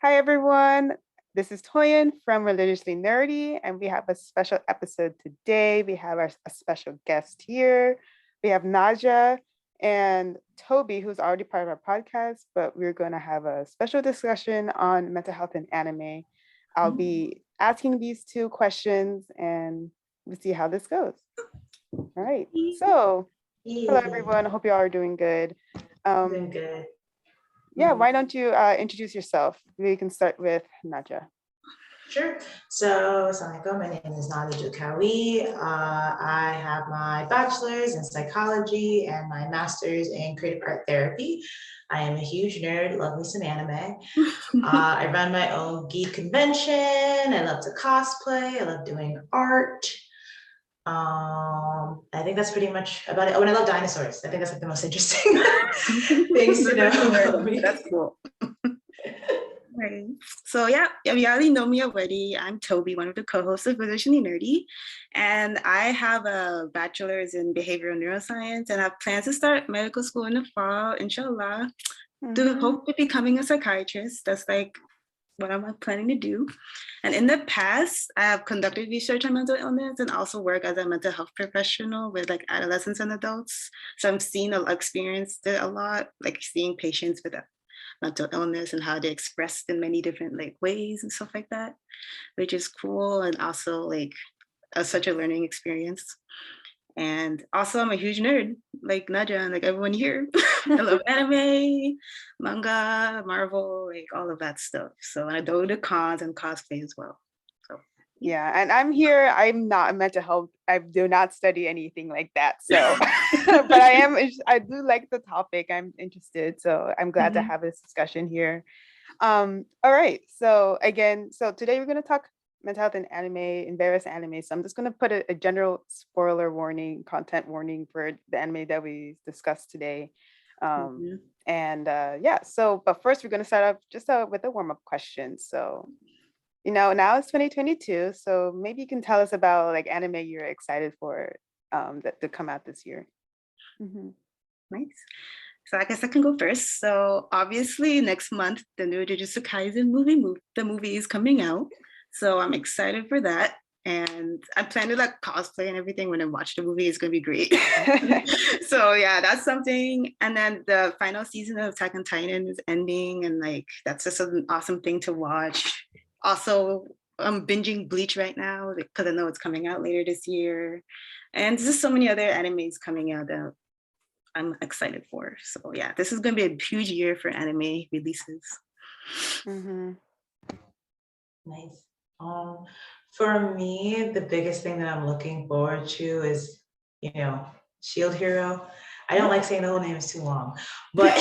Hi, everyone. This is Toyin from Religiously Nerdy, and we have a special episode today. We have a special guest here. We have Najah and Toby, who's already part of our podcast, but we're going to have a special discussion on mental health and anime. I'll be asking these two questions, and we'll see how this goes. All right. So, hello, everyone. I hope you all are doing good. Doing good. Yeah, why don't you introduce yourself? We can start with Najah. Sure. So, Assalamualaikum. My name is Najah Abdul-Qawiyy. I have my bachelor's in psychology and my master's in creative art therapy. I am a huge nerd, love me some anime. I run my own geek convention. I love to cosplay. I love doing art. I think that's pretty much about it. Oh, and I love dinosaurs. I think that's like the most interesting things to know about me. That's cool. Right. So yeah, you already know me already. I'm Toby, one of the co-hosts of Religiously Nerdy, and I have a bachelor's in behavioral neuroscience, and I have plans to start medical school in the fall, inshallah, to hope to becoming a psychiatrist. That's like what I'm planning to do. And in the past, I have conducted research on mental illness and also work as a mental health professional with like adolescents and adults. So I'm seeing, experienced it a lot, like seeing patients with mental illness and how they expressed in many different like ways and stuff like that, which is cool and also like such a learning experience. And also I'm a huge nerd like Najah and like everyone here. I love anime, manga, Marvel, like all of that stuff. So I do the cons and cosplay as well. So yeah, and I'm here. I'm not a mental health. I do not study anything like that. So, but I do like the topic. I'm interested. So I'm glad to have this discussion here. All right. So today we're going to talk mental health and anime in various anime. So I'm just going to put a general spoiler warning, content warning for the anime that we discussed today. But first we're going to start off with a warm-up question. So, now it's 2022, so maybe you can tell us about like anime you're excited for that to come out this year. Nice. So I guess I can go first. So obviously next month, the new Jujutsu Kaisen movie is coming out. So I'm excited for that. And I plan to like cosplay and everything when I watch the movie. It's going to be great. So yeah, that's something. And then the final season of Attack on Titan is ending. And like, that's just an awesome thing to watch. Also, I'm binging Bleach right now because I know it's coming out later this year. And there's just so many other animes coming out that I'm excited for. So yeah, this is going to be a huge year for anime releases. Nice. For me, the biggest thing that I'm looking forward to is, Shield Hero. I don't like saying the whole name, is too long, but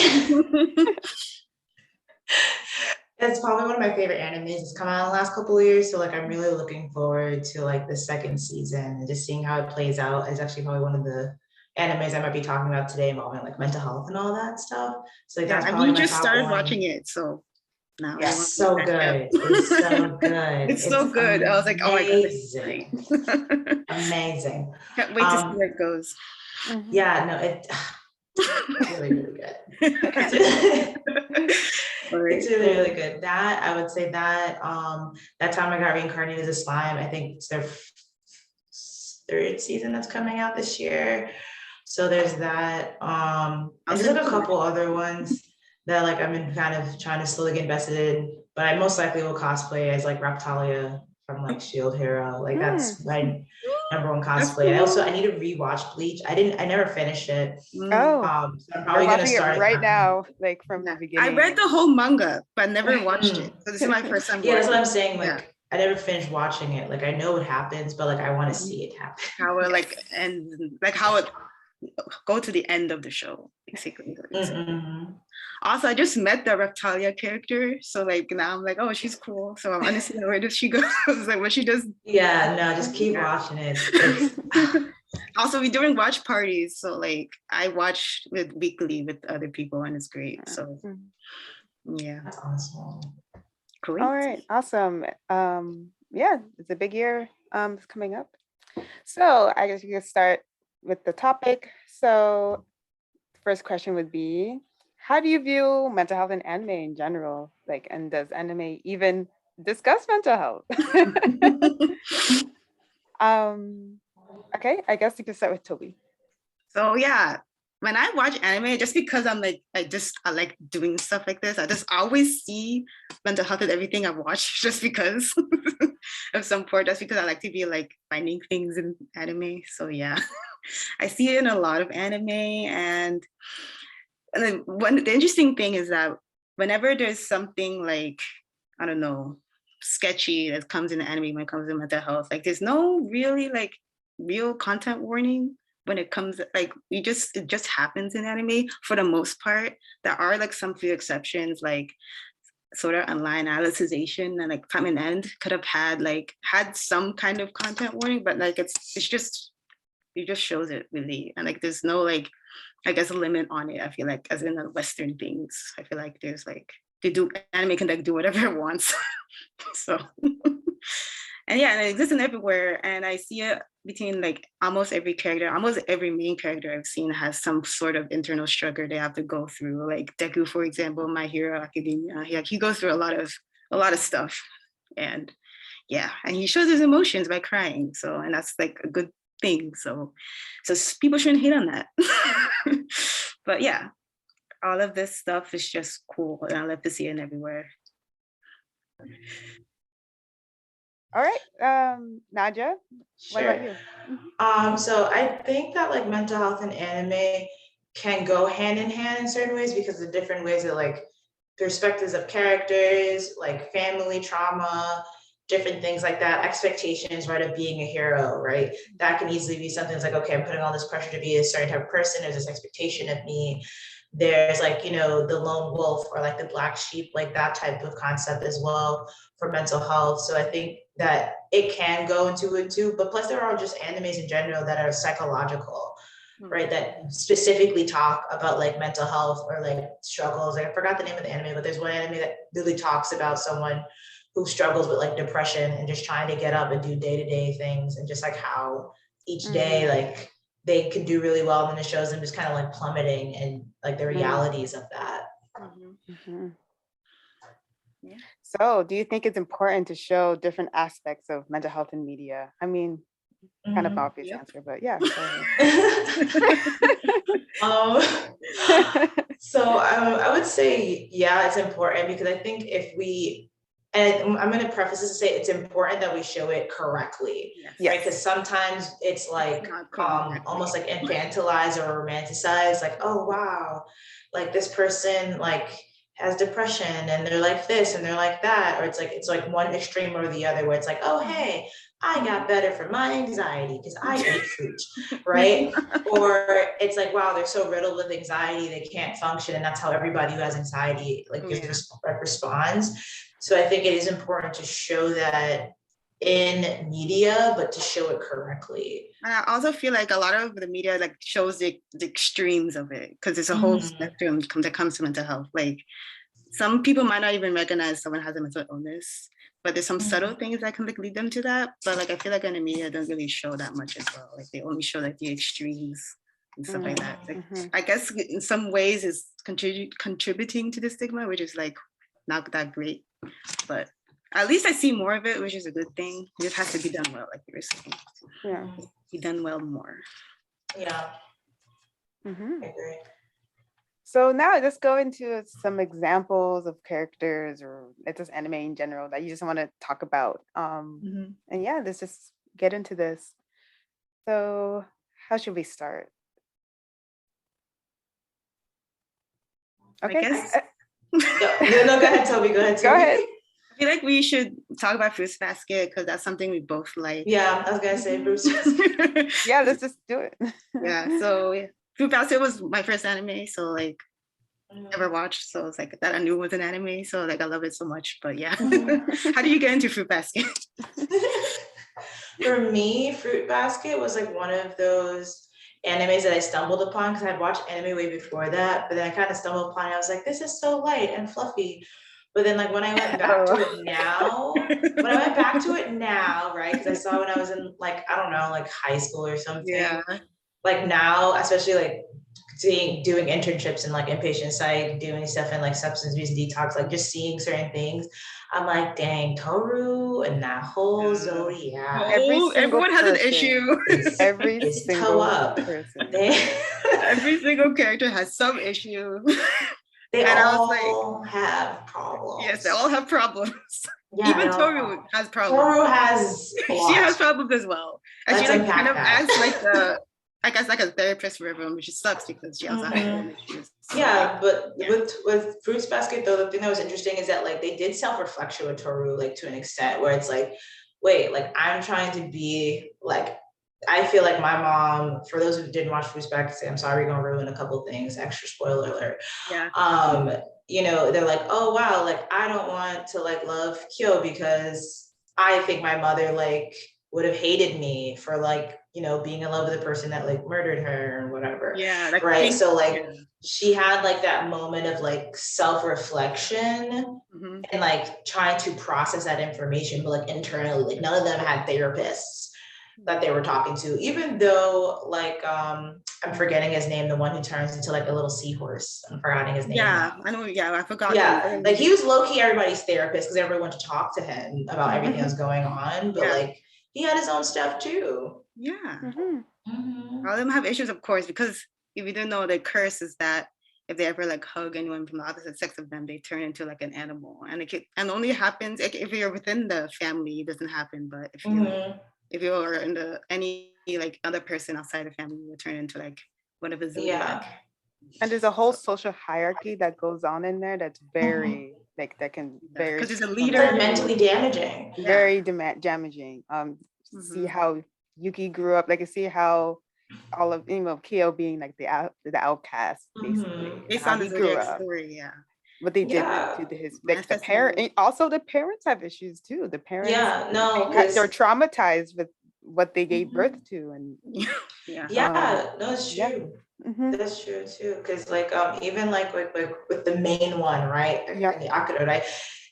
it's probably one of my favorite animes. It's come out in the last couple of years, so like I'm really looking forward to like the second season and just seeing how it plays out. It's actually probably one of the animes I might be talking about today involving like mental health and all that stuff. So like, that's probably you just started watching it, so now yes, so good. It's so good. It's so good. I was like, oh my god, amazing. Can't wait to see where it goes. Yeah, no, it's really, really good. It's really, really good. That I would say that that time I got reincarnated as a slime. I think it's their third season that's coming out this year. So there's that. And there's like a couple other ones that like I've been kind of trying to slowly get invested in, but I most likely will cosplay as like Raptalia from like Shield Hero. Like that's my number one cosplay. Cool. I need to rewatch Bleach. I never finished it. Oh, so I'm probably gonna start it right now, like from the beginning. I read the whole manga, but never watched it. So this is my first time. Yeah, that's what I'm saying. Like I never finished watching it. Like I know what happens, but like I want to see it happen. How it like and like how it go to the end of the show, basically. Also, I just met the Reptalia character, so like now I'm like, oh, she's cool. So I'm understanding where does she go? Like what she does. Yeah, no, just keep watching it. Also, we're doing watch parties, so like I watch it weekly with other people, and it's great. So yeah, that's awesome. Great. All right, awesome. Yeah, it's a big year. It's coming up. So I guess you can start with the topic. So the first question would be, how do you view mental health in anime in general? Like, and does anime even discuss mental health? Okay, I guess you can start with Toby. So yeah, when I watch anime, just because I like doing stuff like this, I just always see mental health in everything I watch, just because of some part. That's because I like to be like finding things in anime. So yeah, I see it in a lot of anime, and then the interesting thing is that whenever there's something like, I don't know, sketchy that comes in anime when it comes to mental health, like there's no really like real content warning when it comes, like it just happens in anime for the most part. There are like some few exceptions, like sort of online analyzation and like Time and End could have had some kind of content warning, but like it just shows it really, and like there's no like, I guess, a limit on it. I feel like, as in the Western things, I feel like there's like anime can like do whatever it wants. So and yeah, and it exists in everywhere, and I see it between like almost every main character I've seen has some sort of internal struggle they have to go through. Like Deku, for example, My Hero Academia, he goes through a lot of stuff, and yeah, and he shows his emotions by crying. So, and that's like a good thing. So people shouldn't hate on that. But yeah, all of this stuff is just cool, and I love to see it everywhere. All right, Najah, what about you? So I think that like mental health and anime can go hand in hand in certain ways because of different ways that like perspectives of characters, like family trauma, different things like that, expectations, right, of being a hero, right? That can easily be something that's like, okay, I'm putting all this pressure to be a certain type of person. There's this expectation of me. There's like, you know, the lone wolf or like the black sheep, like that type of concept as well for mental health. So I think that it can go into it too, but plus there are just animes in general that are psychological, right, that specifically talk about like mental health or like struggles. Like I forgot the name of the anime, but there's one anime that really talks about someone who struggles with like depression and just trying to get up and do day-to-day things, and just like how each day like they could do really well, and then it shows them just kind of like plummeting and like the realities of that. Yeah. So do you think it's important to show different aspects of mental health in media? I mean, kind of obvious answer, but yeah. So I would say, yeah, it's important, because I think if we, and I'm going to preface this to say it's important that we show it correctly, right? Because sometimes it's like almost like infantilized or romanticized, like, oh wow, like this person like has depression and they're like this and they're like that, or it's like one extreme or the other, where it's like, oh hey, I got better from my anxiety because I ate fruit, right? Or it's like, wow, they're so riddled with anxiety they can't function, and that's how everybody who has anxiety like responds. So I think it is important to show that in media, but to show it correctly. And I also feel like a lot of the media like shows the extremes of it, because there's a whole spectrum that comes to mental health. Like some people might not even recognize someone has a mental illness, but there's some subtle things that can like lead them to that. But like I feel like in the media doesn't really show that much as well. Like they only show like the extremes and stuff like that. Like, I guess in some ways it's contributing to the stigma, which is like not that great. But at least I see more of it, which is a good thing. It just has to be done well, like you were saying. Yeah. Be done well more. Yeah. I agree. So now let's go into some examples of characters or just anime in general that you just want to talk about. And yeah, let's just get into this. So how should we start? Okay. No, go ahead, Toby. Go ahead. Go ahead. I feel like we should talk about Fruits Basket because that's something we both like. Yeah, I was gonna say Fruits Basket. Yeah, let's just do it. Yeah, so Fruits Basket was my first anime, so like never watched, so it's like that I knew was an anime, so like I love it so much. But yeah, how do you get into Fruit Basket? For me, Fruit Basket was like one of those animes that I stumbled upon, because I'd watched anime way before that, but then I kind of stumbled upon it. I was like, this is so light and fluffy. But then like when I went back to it now, right, because I saw it when I was in like, I don't know, like high school or something. Yeah. Like now, especially like doing internships in like inpatient psych, doing stuff in like substance abuse detox, like just seeing certain things, I'm like, dang, Toru and that whole zodiac. Everyone has an issue. Every It's toe single up. person. Every single character has some issue. They And I was all have problems. Yes, they all have problems. Yeah, even Toru has problems. Toru has she has problems as well. And Let's she like unpack kind of that. acts like the, I guess like a therapist for everyone, which sucks because she also has her own issues. So, yeah, but with Fruits Basket though, the thing that was interesting is that like they did self-reflection with Toru like to an extent where it's like, wait, like I'm trying to be like, I feel like my mom, for those who didn't watch Fruits Basket, I'm sorry, we're gonna ruin a couple things, extra spoiler alert. Yeah. You know, they're like, oh wow, like I don't want to like love Kyo because I think my mother like would have hated me for like, you know, being in love with a person that like murdered her or whatever. Yeah. Like, right. So like she had like that moment of like self-reflection and like trying to process that information, but like internally, like none of them had therapists that they were talking to, even though like I'm forgetting his name, the one who turns into like a little seahorse. I'm forgetting his name. Yeah, I know. Yeah, I forgot. Yeah, like he was low-key everybody's therapist because everyone wanted to talk to him about everything that was going on, but like he had his own stuff too. Yeah. All of them have issues, of course, because if you don't know, the curse is that if they ever like hug anyone from the opposite sex of them, they turn into like an animal, and and only happens if you're within the family. It doesn't happen, but if you are in any like other person outside the family, you turn into like one of the zodiac. And there's a whole social hierarchy that goes on in there that's very like that can very because it's a leader, mentally damaging, very damaging. See how Yuki grew up, like I see how all of Kyo being like the outcast basically based on the zodiac story, what they did to his like the parent. Also the parents have issues too. The parents they're traumatized with what they gave birth to, and no, it's true. That's true too, because like even like with the main one, right? And the Akira, right?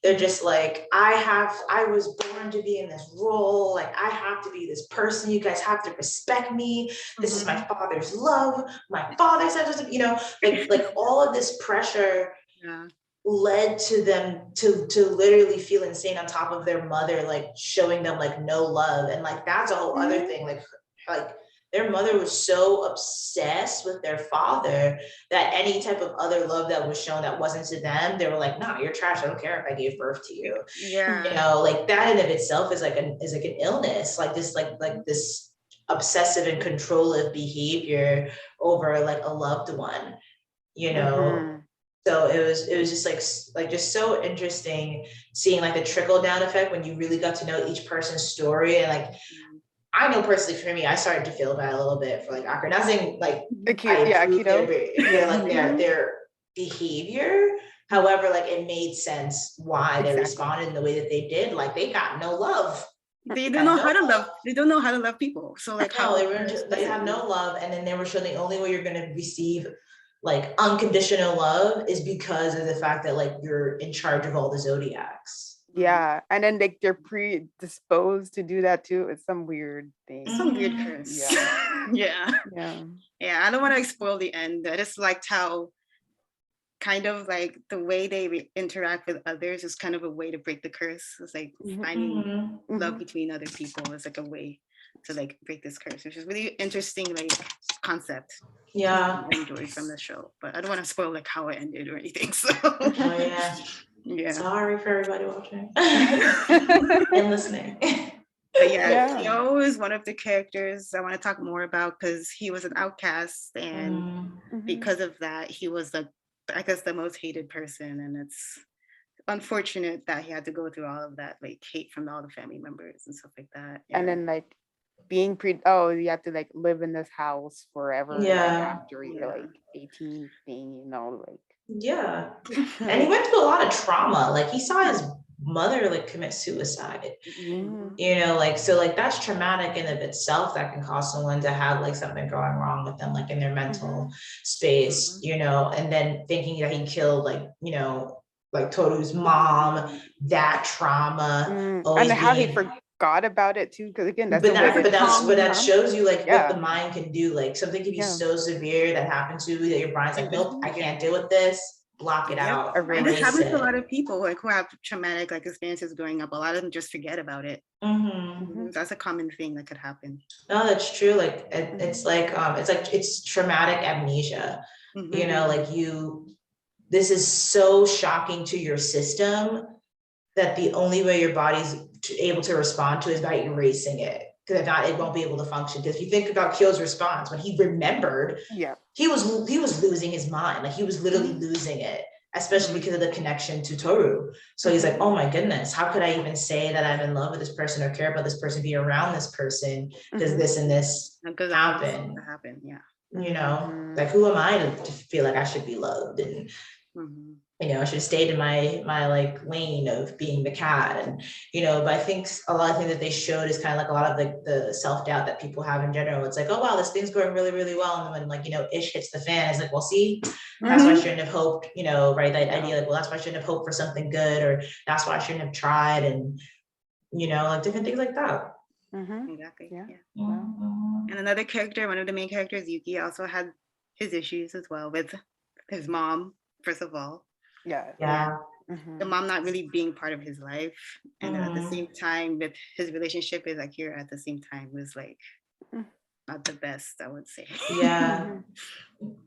They're just like, I was born to be in this role. Like I have to be this person. You guys have to respect me. This is my father's love. My father said, you know, like all of this pressure led to them to literally feel insane on top of their mother, like showing them like no love. And like that's a whole other thing. Like their mother was so obsessed with their father that any type of other love that was shown that wasn't to them, they were like, "No, you're trash. I don't care if I gave birth to you." Yeah, you know, like that in of itself is like an illness, like this this obsessive and controlling behavior over like a loved one, you know. So it was just like just so interesting seeing like the trickle down effect when you really got to know each person's story. And like I know personally for me, I started to feel bad a little bit for like Akira. Nothing like Akito. Their behavior. However, like it made sense why they responded in the way that they did. Like they got no love. They don't know how to love. They don't know how to love people. So like they have no love, and then they were shown the only way you're going to receive like unconditional love is because of the fact that like you're in charge of all the zodiacs. Yeah, and then like they're predisposed to do that too. It's some weird thing. Some weird curse. Yeah. I don't want to spoil the end. I just liked how kind of like the way they interact with others is kind of a way to break the curse. It's like finding love between other people is like a way to like break this curse, which is really interesting like concept. I enjoyed from the show, but I don't want to spoil like how it ended or anything. So sorry for everybody watching and listening. But Kyo is one of the characters I want to talk more about because he was an outcast, and because of that, he was I guess the most hated person, and it's unfortunate that he had to go through all of that like hate from all the family members and stuff like that. And then like being you have to like live in this house forever after you're like 18 thing, you know, like and he went through a lot of trauma. Like he saw his mother like commit suicide, you know, like so like that's traumatic in of itself. That can cause someone to have like something going wrong with them, like in their mental space, you know. And then thinking that he killed like, you know, like Toru's mom, that trauma, and how he forgot about it too, because again, that's but the way that shows you like Yeah. what the mind can do. Like something can be so severe that happened to you that your mind's like, nope, I can't deal with this. Block it out. And this happens to a lot of people like who have traumatic like experiences growing up. A lot of them just forget about it. That's a common thing that could happen. No, that's true. Like it's traumatic amnesia. You know, like this is so shocking to your system that the only way your body's able to respond to is by erasing it. Because if not, it won't be able to function. Because if you think about Kyo's response, when he remembered, he was losing his mind. Like he was literally losing it, especially because of the connection to Toru. So he's like, oh my goodness, how could I even say that I'm in love with this person or care about this person, be around this person? Because this and this happened. You know, like who am I to feel like I should be loved? And you know, I should have stayed in my like lane of being the cat. And you know, but I think a lot of things that they showed is kind of like a lot of like the self-doubt that people have in general. It's like, oh wow, this thing's going really, really well. And then when like, you know, ish hits the fan, it's like, well, see, that's why I shouldn't have hoped, you know, right? That idea, like, well, that's why I shouldn't have hoped for something good, or that's why I shouldn't have tried, and you know, like different things like that. Exactly. And another character, one of the main characters, Yuki, also had his issues as well with his mom, first of all. The mom not really being part of his life. And then at the same time, with his relationship with Akira at the same time was like not the best, I would say.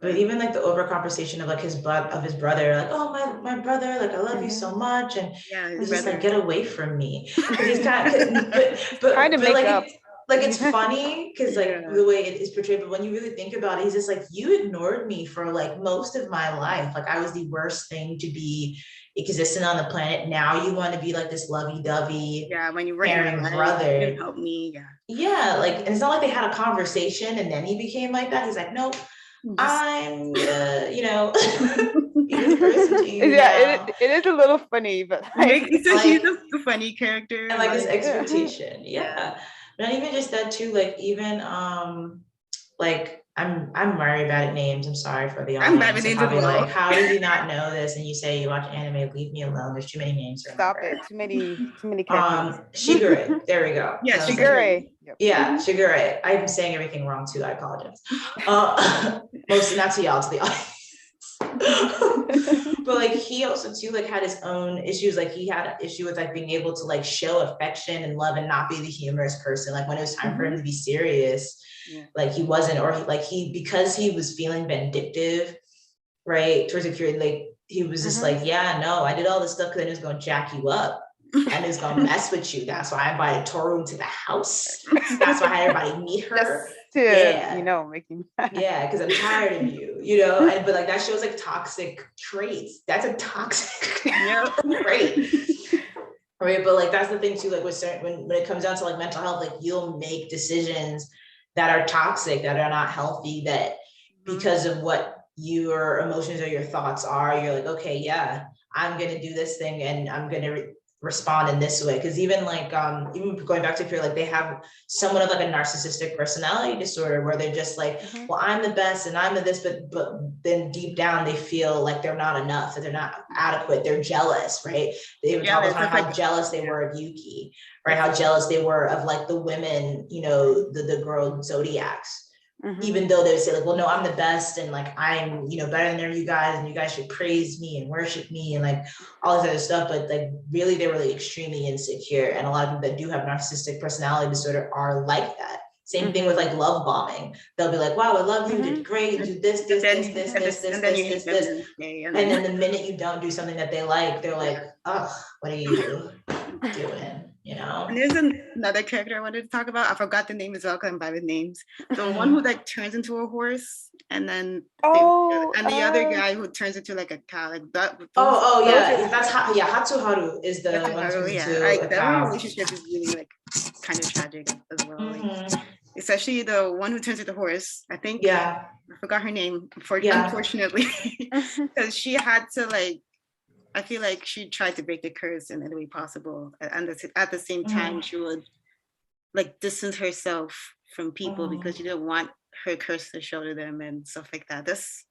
But even like the over conversation of like his brother, like, oh my brother, like I love you so much, and he's just like, get away from me. He's kind of, but trying to make like, up. Like it's funny because like the way it is portrayed, but when you really think about it, he's just like, you ignored me for like most of my life. Like I was the worst thing to be existing on the planet. Now you want to be like this lovey-dovey, when you were caring brother. You help me, like, and it's not like they had a conversation and then he became like that. He's like, nope, I'm you know, be this person to you. It is a little funny, but like, he's a funny character and like his expectation. Not even just that too, like even like I'm very bad at names. I'm sorry for the audience. I'm bad at names as well. Like, how did you not know this? And you say you watch anime, leave me alone. There's too many names. Stop it. Too many characters. Shigure. There we go. Shigure. Shigure. I'm saying everything wrong too. I apologize. Mostly not to y'all, to the audience. But like he also too like had his own issues. Like he had an issue with like being able to like show affection and love and not be the humorous person. Like when it was time for him to be serious, like he wasn't, or because he was feeling vindictive, right, towards a period, like he was just like, no, I did all this stuff because I was going to jack you up and it's going to mess with you. That's why I invited Toru to the house. That's why I had everybody meet her. You know, making because I'm tired of you, you know. But like that shows like toxic traits. That's a toxic trait. Right. But like that's the thing too, like with certain when it comes down to like mental health, like you'll make decisions that are toxic, that are not healthy, that because of what your emotions or your thoughts are, you're like, okay, I'm gonna do this thing and I'm gonna respond in this way. Because even like even going back to fear, like they have somewhat of like a narcissistic personality disorder where they're just like, well, I'm the best and I'm the this, but then deep down they feel like they're not enough, that they're not adequate, they're jealous, right? They even talk about how jealous they were of Yuki, right? How jealous they were of like the women, you know, the girl zodiacs. Even though they would say like, well, no, I'm the best and like I'm, you know, better than you guys and you guys should praise me and worship me and like all this other stuff, but like really they were like extremely insecure, and a lot of people that do have narcissistic personality disorder are like that. Same thing with like love bombing. They'll be like, wow, I love you, you did great, you do this, and then the minute you don't do something that they like, they're like, oh, what are you doing? You know. And there's another character I wanted to talk about. I forgot the name as well because I'm bad with names. The one who like turns into a horse, and then the other guy who turns into like a cow, like that. That's Hatsuharu is the one who turns into a cow. That relationship is really like kind of tragic as well. Like, especially the one who turns into a horse. I think I forgot her name, unfortunately, because she had to like. I feel like she tried to break the curse in any way possible. And at the same time, she would like distance herself from people because she didn't want her curse to show to them and stuff like that. That's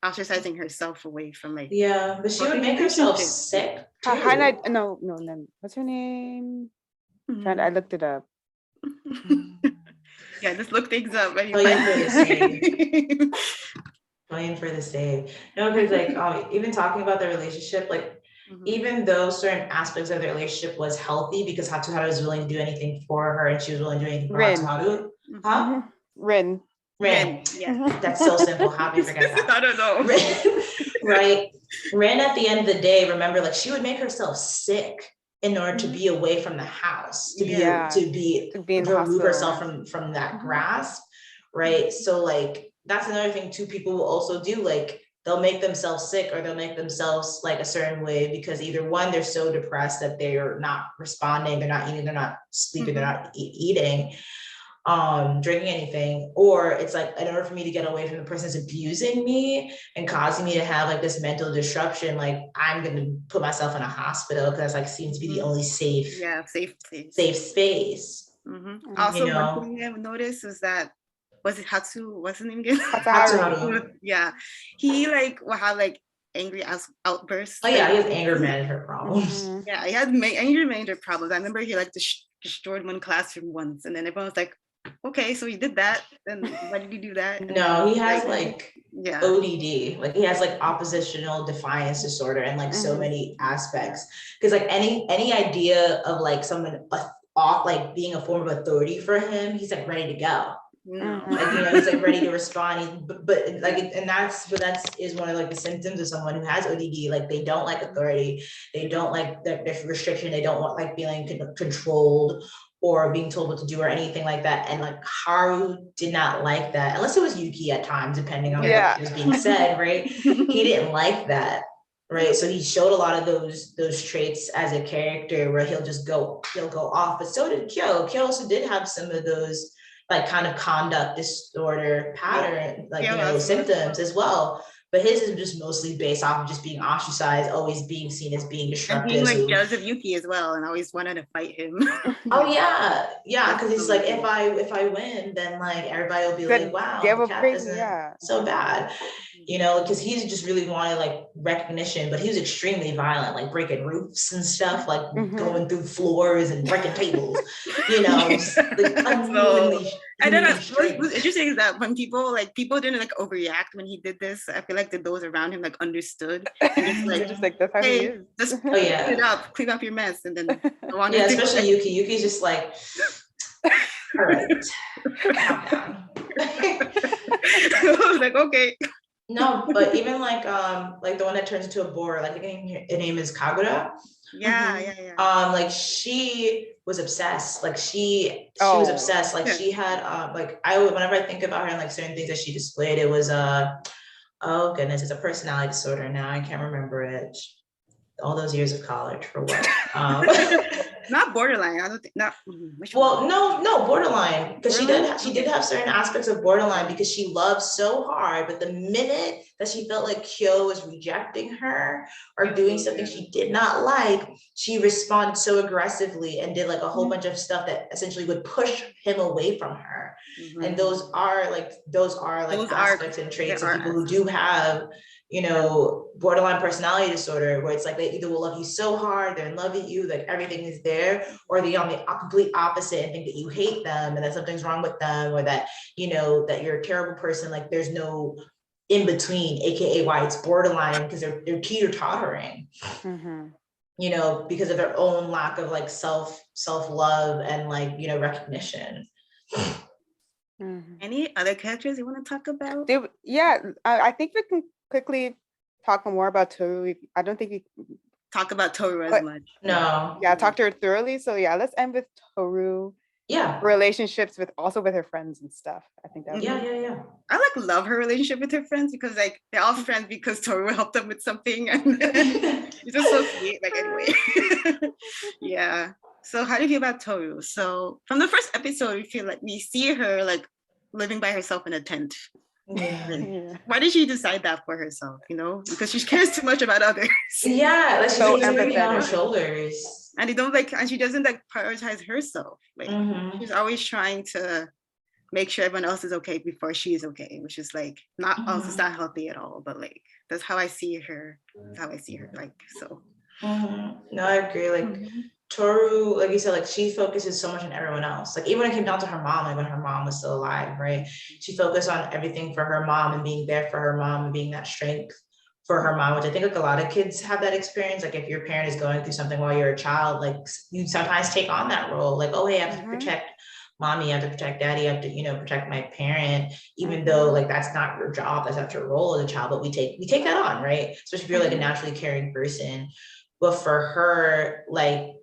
ostracizing herself away from like. Yeah, but she would make herself sick. No. What's her name? I looked it up. Yeah, just look things up. Playing for the save. Playing for the save. No, because like even talking about the relationship, like even though certain aspects of the relationship was healthy because Hatsuharu was willing to do anything for her and she was willing to do anything for Rin. Hatsuharu. Huh? Rin. Yeah. That's so simple. How do you forget that? I don't know. Rin, right? Rin at the end of the day, remember, like she would make herself sick in order to be away from the house, to be in the remove herself hospital. from that grasp, right? So like that's another thing too. People will also do, like they'll make themselves sick or they'll make themselves like a certain way because either one, they're so depressed that they're not responding, they're not eating, they're not sleeping, they're not eating, drinking anything, or it's like in order for me to get away from the person that's abusing me and causing me to have like this mental disruption, like I'm gonna put myself in a hospital because like seems to be the only safe space. Also, you know? one thing I've noticed is that what's the name again? Hatsuharu. Yeah, he like will have like angry outbursts. Oh yeah, he has anger management problems. Yeah, he had anger management problems. I remember he like destroyed one classroom once, and then everyone was like, "Okay, so you did that. Then why did you do that?" No, he has like ODD, like he has like oppositional defiance disorder and like so many aspects. Because like any idea of like someone off like being a form of authority for him, he's like ready to go. Like, you know, he's like ready to respond, but like, and that's is one of like the symptoms of someone who has ODD. Like they don't like authority, they don't like the restriction, they don't want like feeling controlled or being told what to do or anything like that. And like Haru did not like that, unless it was Yuki at times, depending on what was being said, right? He didn't like that. Right. So he showed a lot of those traits as a character where he'll go off. But so did Kyo. Kyo also did have some of those like kind of conduct disorder pattern, like, you know, symptoms as well. But his is just mostly based off of just being ostracized, always being seen as being disruptive. And being like jealous of Yuki as well, and always wanted to fight him. Oh yeah, yeah, because it's like if I win, then like everybody will be like, wow, the cat isn't so bad, you know, because he's just really wanted like recognition, but he was extremely violent, like breaking roofs and stuff, like going through floors and breaking tables, you know, just, like unruly. And then what's interesting is that when people didn't like overreact when he did this. I feel like those around him like understood and just like that's how he is. Just clean up your mess, and then especially Yuki. Yuki's just like, all right, calm down. I was like, okay. No, but even like the one that turns into a boar, like the name is Kagura. Yeah. Like she was obsessed. Like she was obsessed. Like she had like whenever I think about her and like certain things that she displayed, it was oh goodness, it's a personality disorder now. I can't remember it. All those years of college for what? Not borderline. I don't think not. Well, no, borderline, because she did have certain aspects of borderline because she loved so hard, but the minute that she felt like Kyo was rejecting her or doing something she did not like, she responded so aggressively and did like a whole bunch of stuff that essentially would push him away from her. And those are aspects and traits of people who do have, you know, borderline personality disorder, where it's like they either will love you so hard, they're in love with you, like everything is there, or they on the complete opposite and think that you hate them and that something's wrong with them, or that, you know, that you're a terrible person. Like there's no in between, aka why it's borderline, because they're teeter-tottering, you know, because of their own lack of like self-love and like, you know, recognition. Any other characters you want to talk about? I think we can quickly talk more about Toru. I don't think we talk about Toru as much. No. Yeah, talk to her thoroughly. So yeah, let's end with Toru. Yeah. Relationships with her friends and stuff. I think that. Yeah. I like love her relationship with her friends because like they're all friends because Toru helped them with something, and it's just so sweet. Like anyway, yeah. So how do you feel about Toru? So from the first episode, we feel like we see her like living by herself in a tent. Yeah. Why did she decide that for herself? You know, because she cares too much about others. Yeah, like she's so empathetic on her shoulders, and she doesn't like prioritize herself. Like she's always trying to make sure everyone else is okay before she is okay, which is like not healthy at all. But like that's how I see her. That's how I see her. Like so. No, I agree. Like Toru, like you said, like she focuses so much on everyone else. Like even when it came down to her mom, like when her mom was still alive, right? She focused on everything for her mom and being there for her mom and being that strength for her mom, which I think like a lot of kids have that experience. Like if your parent is going through something while you're a child, like you sometimes take on that role. Like, oh, hey, I have to protect mommy, I have to protect daddy, I have to, you know, protect my parent, even though like that's not your job, that's not your role as a child, but we take that on, right? Especially if you're like a naturally caring person. But for her, like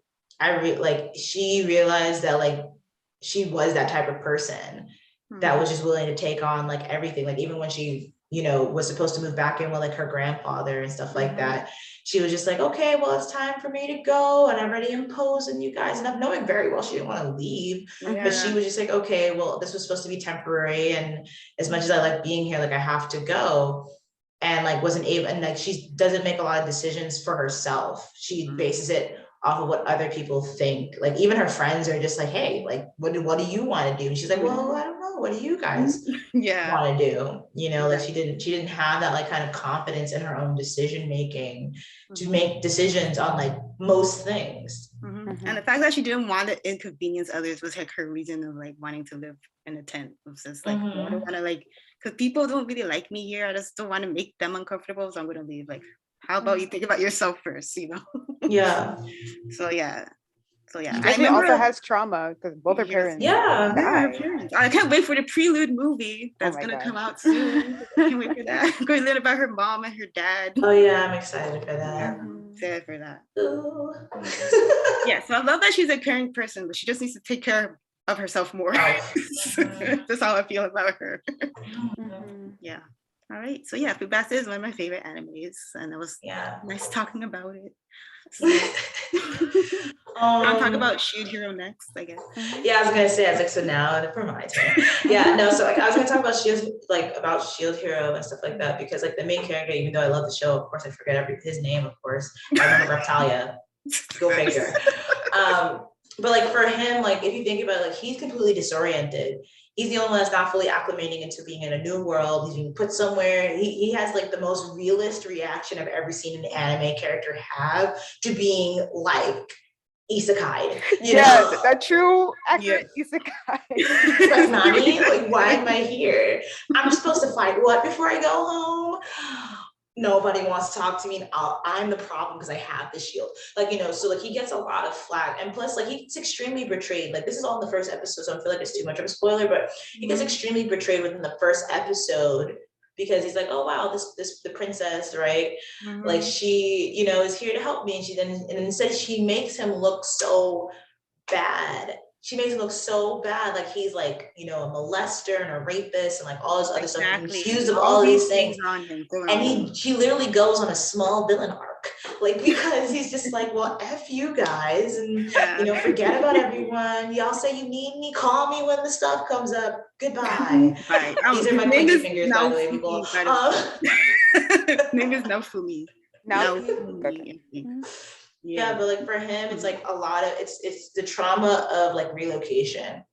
she realized that like she was that type of person that was just willing to take on like everything. Like even when she, you know, was supposed to move back in with like her grandfather and stuff like that, she was just like, okay, well, it's time for me to go and I'm already imposing you guys. And I'm knowing very well she didn't want to leave, but she was just like, okay, well, this was supposed to be temporary. And as much as I like being here, like I have to go. And like wasn't able, and like she doesn't make a lot of decisions for herself. She bases it off of what other people think. Like even her friends are just like, hey, like what do you want to do? And she's like, well, I don't know, what do you guys want to do? You know, like she didn't have that like kind of confidence in her own decision making to make decisions on like most things. And the fact that she didn't want to inconvenience others was like her reason of like wanting to live in a tent. It was just like, I don't want to like, because people don't really like me here, I just don't want to make them uncomfortable, so I'm gonna leave. Like, how about you think about yourself first, you know? So yeah. She also has trauma because both her parents died. I can't wait for the Prelude movie that's gonna come out soon. I can't wait for that. I'm going to learn about her mom and her dad. Oh yeah, I'm excited for that. Excited for that. Yeah, so I love that she's a caring person, but she just needs to take care of herself more. That's how I feel about her. Yeah. All right. So yeah, Fubasa is one of my favorite animes, and it was nice talking about it. So, I'll talk about Shield Hero next, I guess. Yeah, I was gonna say, I was like, so now for my turn. Yeah, no, so like I was gonna talk about Shield Hero and stuff like that, because like the main character, even though I love the show, of course I forget his name, of course. I remember Reptalia. Go figure. But like for him, like if you think about it, like he's completely disoriented. He's the only one that's not fully acclimating into being in a new world. He's being put somewhere. He has like the most realist reaction I've ever seen an anime character have to being like isekai. You know? That true accurate isekai. Like, Nani, like why am I here? I'm supposed to fight what before I go home? Nobody wants to talk to me, and I'm the problem because I have the shield. Like, you know, so like he gets a lot of flack, and plus like he's extremely betrayed. Like this is all in the first episode, so I feel like it's too much of a spoiler, but he gets extremely betrayed within the first episode because he's like, oh wow, this the princess, right? Like she, you know, is here to help me, and instead she makes him look so bad. She makes him look so bad, like he's like, you know, a molester and a rapist and like all this other stuff. And he's accused of all these things. And he literally goes on a small villain arc, like because he's just like, well, F you guys, and you know, forget about everyone. Y'all say you need me, call me when the stuff comes up. Goodbye. These are my pointy fingers, by the way, people. His name is Naofumi. Yeah, but like for him, it's like a lot of it's the trauma of like relocation,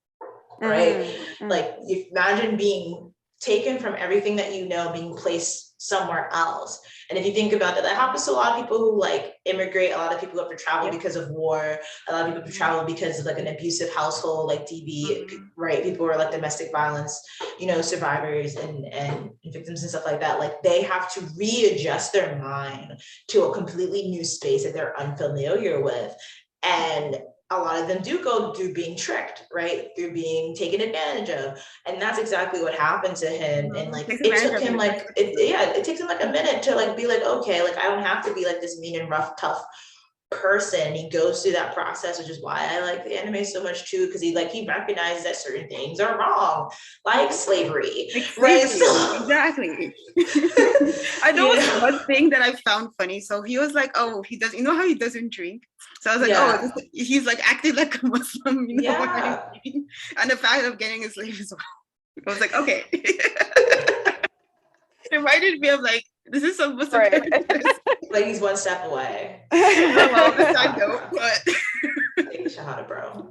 right? Like you imagine being taken from everything that you know, being placed somewhere else. And if you think about that happens to a lot of people who like immigrate. A lot of people have to travel because of war. A lot of people have to travel because of like an abusive household, like DV, right? People are like domestic violence, you know, survivors and victims and stuff like that. Like they have to readjust their mind to a completely new space that they're unfamiliar with. And a lot of them do go through being tricked, right? Through being taken advantage of. And that's exactly what happened to him. And like, it took him like, it takes him like a minute to like, be like, okay, like I don't have to be like this mean and rough, tough person. He goes through that process, which is why I like the anime so much too, because he recognizes that certain things are wrong, like slavery, right? So, exactly. I know one thing that I found funny. So he was like, oh, he does, you know how he doesn't drink? So I was like, oh, he's like acting like a Muslim, you know? And the fact of getting a slave as well. I was like, okay. It reminded me of like, this is some Muslim like he's one step away. Well, this I know, but Shahada, bro.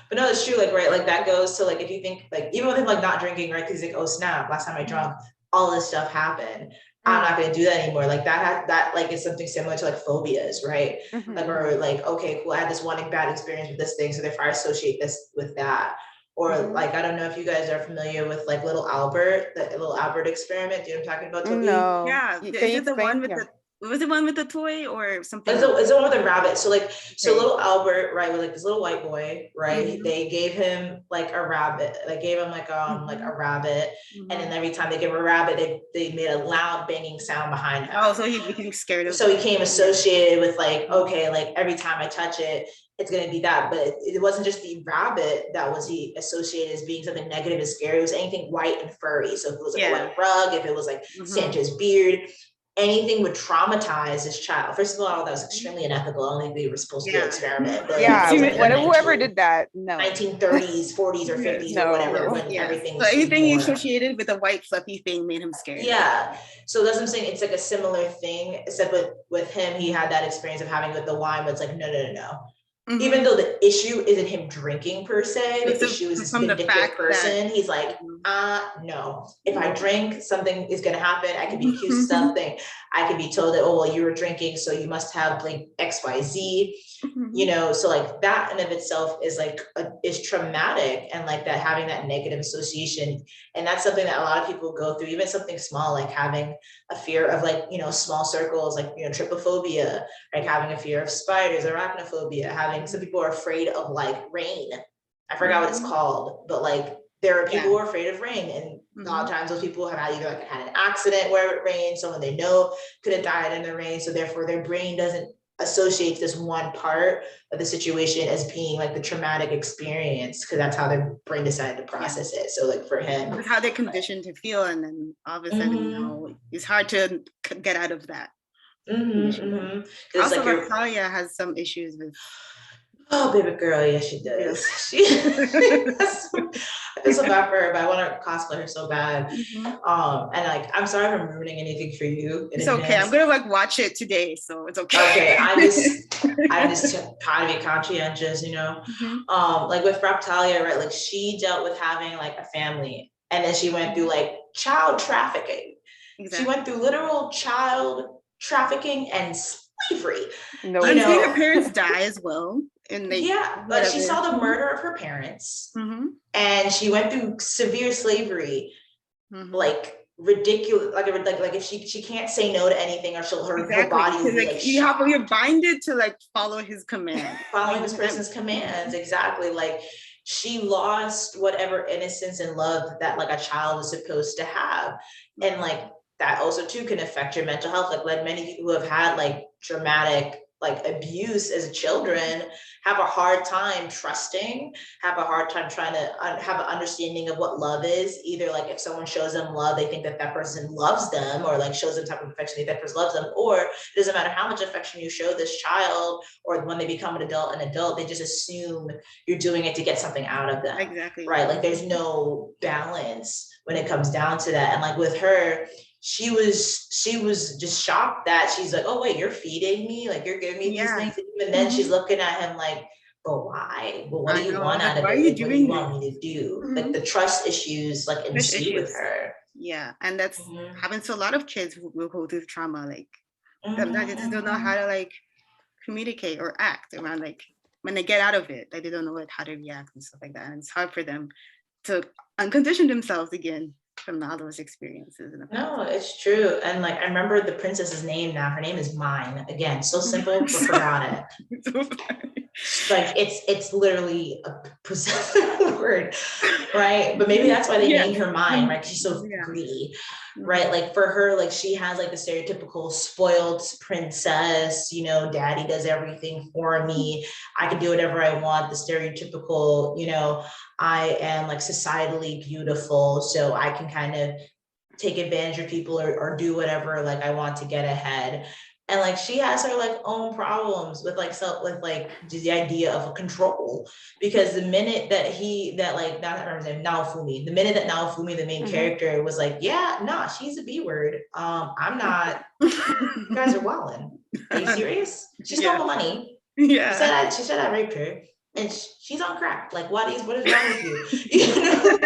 But no, it's true. Like, right, like that goes to like if you think like even with him like not drinking, right? Because he's like, oh snap, last time I drank, all this stuff happened. I'm not going to do that anymore. Like that like is something similar to like phobias, right? Like, or like, okay, cool, I had this one bad experience with this thing, so therefore I associate this with that. Or like, I don't know if you guys are familiar with like Little Albert, the Little Albert experiment. Do you know what I'm talking about, Toby? No. Yeah. Can Is you it the one explain? with was it one with the toy or something? It's the one with the rabbit. So like, so Little Albert, right, was like this little white boy, right? They gave him like a rabbit. They gave him like a rabbit, and then every time they give him a rabbit, they made a loud banging sound behind him. Oh, so he became scared of. So he became associated with like, okay, like every time I touch it, it's gonna be that. But it wasn't just the rabbit that was he associated as being something negative and scary. It was anything white and furry. So if it was like a white rug, if it was like Santa's beard, anything would traumatize this child. First of all, that was extremely unethical. I don't think we were supposed to do an experiment. But whoever did that, no. 1930s, 40s, or 50s, or whatever, when everything was. So anything associated with a white fluffy thing made him scared. Yeah. So that's what I'm saying. It's like a similar thing, except with him, he had that experience of having with the wine, but it's like, no. Even though the issue isn't him drinking per se, the issue is this vindictive person. He's like, no. If I drink, something is gonna happen. I could be accused of something. I could be told that, oh, well, you were drinking, so you must have like XYZ. You know, so like that in of itself is like is traumatic, and like that having that negative association. And that's something that a lot of people go through, even something small, like having a fear of like, you know, small circles, like, you know, trypophobia, like having a fear of spiders, arachnophobia, having some people are afraid of like rain. I forgot what it's called, but like there are people who are afraid of rain, and a lot of times those people have either like had an accident where it rained, someone they know could have died in the rain, so therefore their brain doesn't associate this one part of the situation as being like the traumatic experience, because that's how their brain decided to process it. So like for him, it's how they're conditioned to feel, and then all of a sudden, you know, it's hard to get out of that. Also, like Talia has some issues with. Oh, baby girl, yeah, she does. I feel so bad for her, but I want to cosplay her so bad. And like, I'm sorry if I'm ruining anything for you. It's okay. I'm gonna like watch it today, so it's okay. Okay, I just kind of get conscientious, you know. Like with Fraptalia, right? Like she dealt with having like a family, and then she went through like child trafficking. She went through literal child trafficking and slavery. You know, her parents die as well. And but she saw the murder of her parents, and she went through severe slavery, like ridiculous. Like if she can't say no to anything, or her body will be like you're binded to like follow his command, following this person's commands. Exactly. Like she lost whatever innocence and love that like a child is supposed to have, and like that also too can affect your mental health. Like many people who have had like traumatic like abuse as children have a hard time trusting, have a hard time trying to have an understanding of what love is. Either like if someone shows them love, they think that that person loves them, or like shows them type of affection, they think that person loves them. Or it doesn't matter how much affection you show this child, or when they become an adult, they just assume you're doing it to get something out of them. Exactly. Right? Like there's no balance when it comes down to that. And like with her, she was just shocked that she's like, oh wait, you're feeding me, like you're giving me these things, and even then she's looking at him like, but why? But what do you want out of it? What do you want me to do? Like the trust issues like ensue with her. Yeah, and that's happens to a lot of kids who go through trauma. Like they just don't know how to like communicate or act around like when they get out of it. Like they don't know like how to react and stuff like that. And it's hard for them to uncondition themselves again from all those experiences. No, it's true. And like I remember the princess's name now. Her name is Mine. Again, so simple, but forgot it. Like it's literally a possessive word, right? But maybe that's why they named her Mine, right? She's so greedy, right? Like for her, like she has like the stereotypical spoiled princess, you know, daddy does everything for me, I can do whatever I want, the stereotypical, you know, I am like societally beautiful, so I can kind of take advantage of people or do whatever like I want to get ahead. And like she has her like own problems with like the idea of control, because the minute that Naofumi, the minute that Naofumi, the main character, was like, yeah, nah, she's a B word. I'm not. You guys are wilding. Are you serious? She stole my money. Yeah. She said I raped her. and she's on crack. Like, what is wrong with you? You know?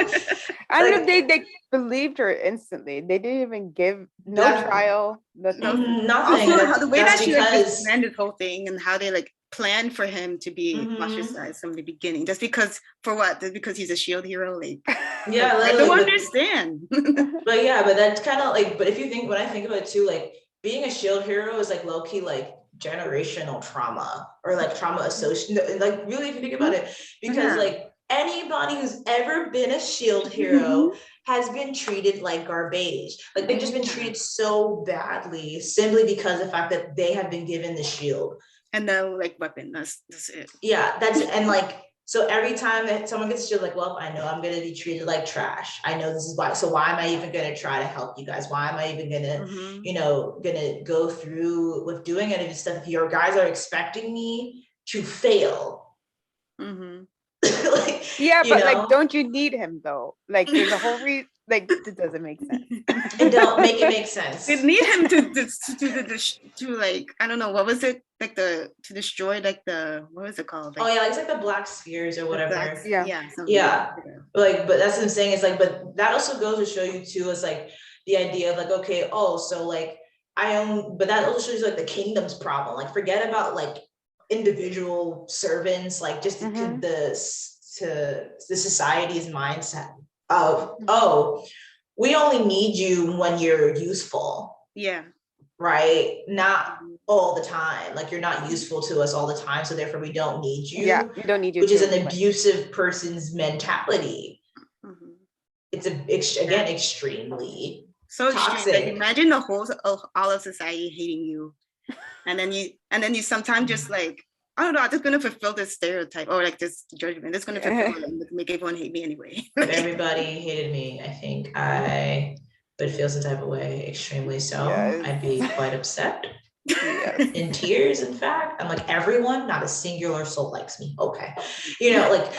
I don't know if they believed her instantly. They didn't even give trial, nothing. Nothing. Also, the way that she like because planned this whole thing and how they like planned for him to be ostracized from the beginning, just because just because he's a shield hero, like yeah, I don't understand. But yeah, but that's kind of like, but if you think, when I think about it too, like being a shield hero is like low key like generational trauma or like trauma associated, like really if you think about it, because like anybody who's ever been a shield hero has been treated like garbage. Like they've just been treated so badly simply because of the fact that they have been given the shield. And no like weapon, that's it. Yeah, that's, and like, so every time that someone gets shield, like, well, I know I'm gonna be treated like trash. I know this is why. So why am I even gonna try to help you guys? Why am I even gonna, you know, gonna go through with doing any of this stuff if your guys are expecting me to fail? Like, yeah, but like, don't you need him though? Like, there's a whole reason. Like, it doesn't make sense. It don't make it make sense. They need him to like, I don't know, what was it, like to destroy like the, what was it called? Like, oh yeah, it's like the black spheres or whatever. Yeah. Like, but that's what I'm saying. It's like, but that also goes to show you too, is like the idea of like, okay, oh, so like I own, but that also shows you like the kingdom's problem. Like, forget about like individual servants, like just to the society's mindset of, oh, we only need you when you're useful. Yeah. Right? Not all the time. Like, you're not useful to us all the time, so therefore we don't need you. Yeah, we don't need you. Which is an abusive person's mentality. It's again extremely so toxic. Like, imagine the whole all of society hating you, and then you sometimes just like, I don't know, I'm just gonna fulfill this stereotype or like this judgment. It's gonna fulfill it and make everyone hate me anyway. If everybody hated me, I think I would feel some type of way, extremely so. Yes. I'd be quite upset. Yes. In tears, in fact. I'm like, everyone, not a singular soul likes me. Okay. You know, like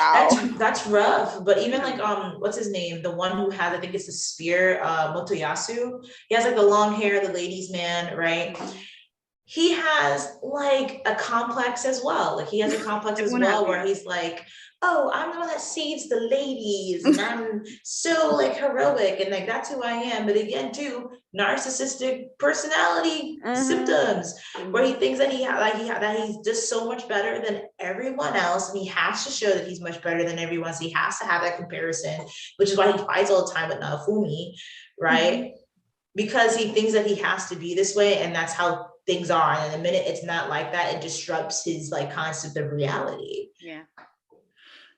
that's rough. But even like what's his name? The one who has, I think it's the spear, Motoyasu. He has like the long hair, the ladies' man, right? He has like a complex as well. Like, he has a complex as well where he's like, oh, I'm the one that saves the ladies and I'm so like heroic and like that's who I am. But again, too, narcissistic personality symptoms where he thinks that that he's just so much better than everyone else, and he has to show that he's much better than everyone. So he has to have that comparison, which is why he fights all the time with Naofumi, right? Because he thinks that he has to be this way, and that's how things are. And the minute it's not like that, it disrupts his like concept of reality. Yeah.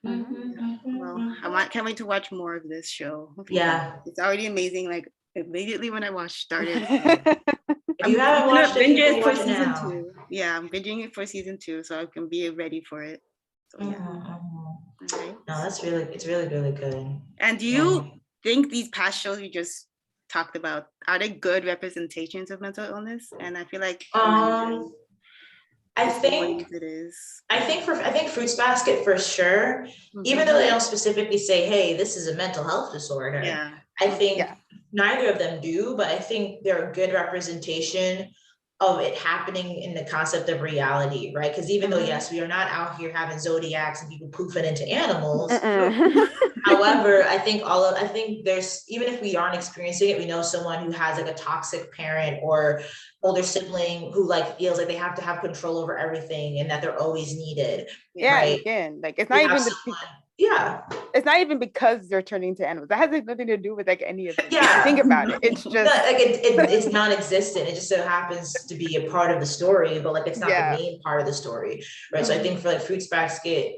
Well, I can't wait to watch more of this show. Yeah, it's already amazing. Like, immediately when I started. If you haven't watched it, you can watch it now. 2. Yeah, I'm binging it for season 2, so I can be ready for it. So, yeah. Okay. No, it's really, really good. And do you think these past shows you just talked about, are they good representations of mental illness? And I feel like I think Fruits Basket for sure, even though they don't specifically say, hey, this is a mental health disorder. Yeah. I think neither of them do, but I think they're a good representation of it happening in the concept of reality, right? Because even though, yes, we are not out here having zodiacs and people poofing into animals. However, I think there's, even if we aren't experiencing it, we know someone who has like a toxic parent or older sibling who like feels like they have to have control over everything and that they're always needed. Yeah, right? Again, like, it's not even it's not even because they're turning to animals. That has like nothing to do with like any of it. Yeah, think about it. It's just like it's non-existent. It just so happens to be a part of the story, but like it's not the main part of the story, right? So I think for like Fruits Basket,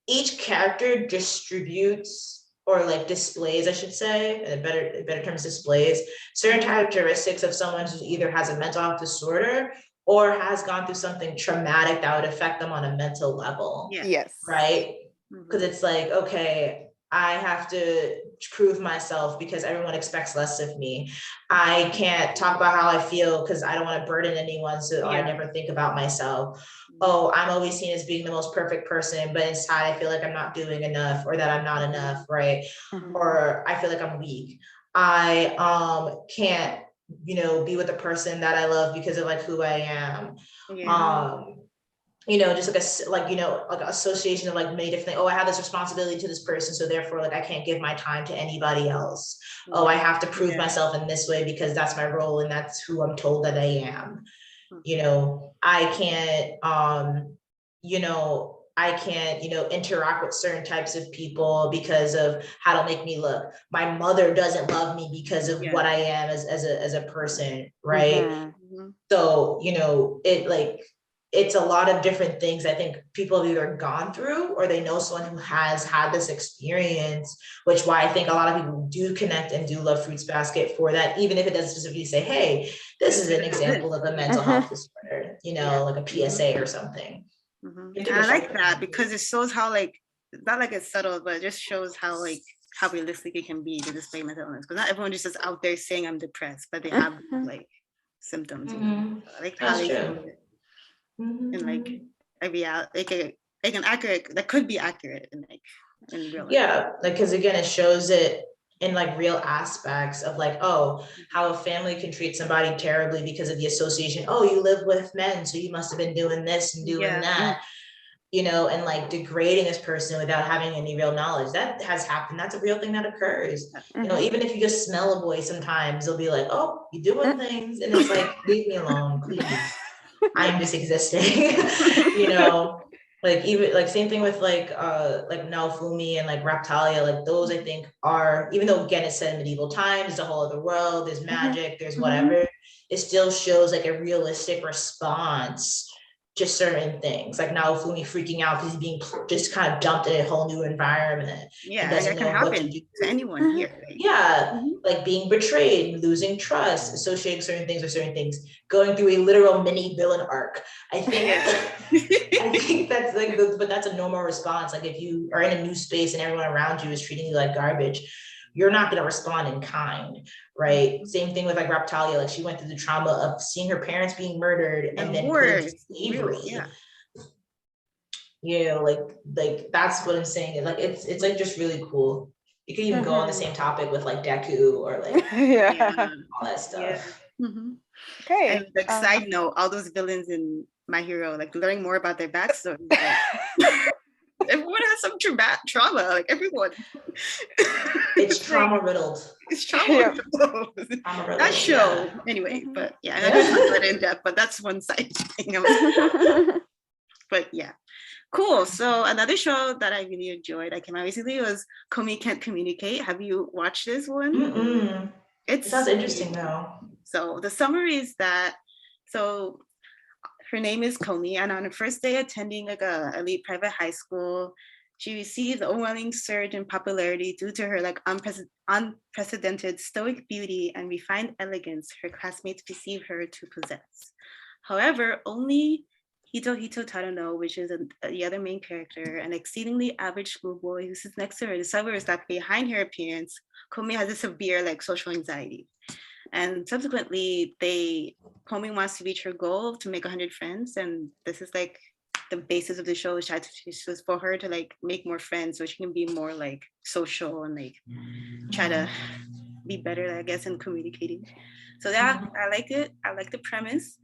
each character distributes or like displays, I should say, in better terms, displays certain characteristics of someone who either has a mental health disorder or has gone through something traumatic that would affect them on a mental level. Yes. Right? Because it's like, okay, I have to prove myself because everyone expects less of me. I can't talk about how I feel because I don't want to burden anyone, so I never think about myself. Oh, I'm always seen as being the most perfect person, but inside I feel like I'm not doing enough or that I'm not enough, right? Or I feel like I'm weak. I can't, be with the person that I love because of like who I am. just like like an association of like many different things. Oh, I have this responsibility to this person, so therefore like I can't give my time to anybody else. Oh, I have to prove myself in this way because that's my role and that's who I'm told that I am. I can't I can't, interact with certain types of people because of how to make me look. My mother doesn't love me because of what I am as a person, right? So, it's a lot of different things I think people have either gone through or they know someone who has had this experience, which why I think a lot of people do connect and do love Fruits Basket for that, even if it doesn't specifically say, hey, this is an example of a mental health disorder, like a PSA or something. And I like that because it shows how like, not like it's subtle, but it just shows how like how realistic it can be to display mental illness. Because not everyone just is out there saying I'm depressed, but they have like symptoms. I like how they show it. And like a reality, like an accurate, that could be accurate in real life. Yeah, like because again, it shows it in like real aspects of like, oh, how a family can treat somebody terribly because of the association. Oh, you live with men, so you must have been doing this and doing that, and like degrading this person without having any real knowledge. That has happened. That's a real thing that occurs. Even if you just smell a boy, sometimes they'll be like, oh, you're doing things, and it's like, leave me alone, please. I'm just existing, like even like same thing with like Naofumi and like Raptalia, like those I think are, even though again it's set in medieval times, it's a whole other world, there's magic, there's whatever, it still shows like a realistic response to certain things, like Naofumi freaking out because he's being just kind of dumped in a whole new environment. Yeah, and that can happen to anyone here. Like being betrayed, losing trust, associating certain things with certain things, going through a literal mini villain arc. I think that's like, but that's a normal response. Like if you are in a new space and everyone around you is treating you like garbage, you're not going to respond in kind, right? Same thing with like Raptalia, like she went through the trauma of seeing her parents being murdered and then put into slavery. Like that's what I'm saying. Like it's like just really cool. You can even go on the same topic with like Deku or like all that stuff. Okay. And like side note, all those villains in My Hero, like learning more about their backstory. Everyone has some trauma, like everyone. It's trauma riddled. It's trauma riddled. That show, anyway. But I don't talk about it in depth, but that's one side thing. But yeah, cool. So another show that I really enjoyed, I came out recently, was Komi Can't Communicate. Have you watched this one? It sounds interesting though. So the summary is that, so her name is Komi, and on her first day attending like a elite private high school, she received an overwhelming surge in popularity due to her like unprecedented stoic beauty and refined elegance her classmates perceive her to possess. However, only Hito Taruno, which is the other main character, an exceedingly average schoolboy who sits next to her, discovers that behind her appearance, Komi has a severe like social anxiety. And subsequently, Komi wants to reach her goal to make 100 friends. And this is like the basis of the show, which was for her to like make more friends so she can be more like social and like try to be better, I guess, in communicating. So yeah, I liked it. I like the premise.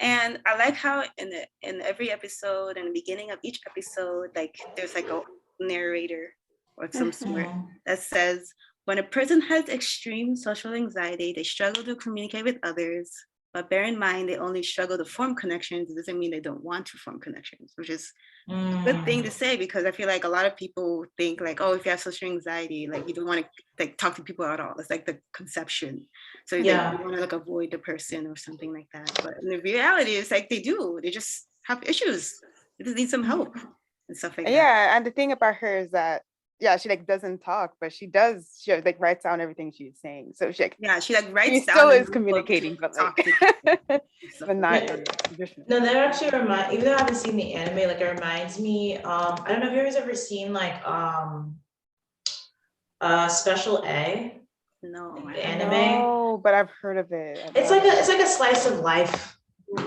And I like how in every episode and the beginning of each episode, like there's like a narrator or some sort that says, when a person has extreme social anxiety, they struggle to communicate with others, but bear in mind, they only struggle to form connections. It doesn't mean they don't want to form connections, which is a good thing to say, because I feel like a lot of people think like, oh, if you have social anxiety, like you don't want to like talk to people at all. It's like the conception. So you want to like avoid the person or something like that. But in the reality, it's like they do. They just have issues. They just need some help and stuff like that. Yeah, and the thing about her is that she like doesn't talk, but she like writes down everything she's saying. So she like writes she down. Still is communicating, but like, but not traditional. No, that actually even though I haven't seen the anime, like it reminds me. I don't know if you guys ever seen like Special A. No, like the anime. No, but I've heard of it. It's like a slice of life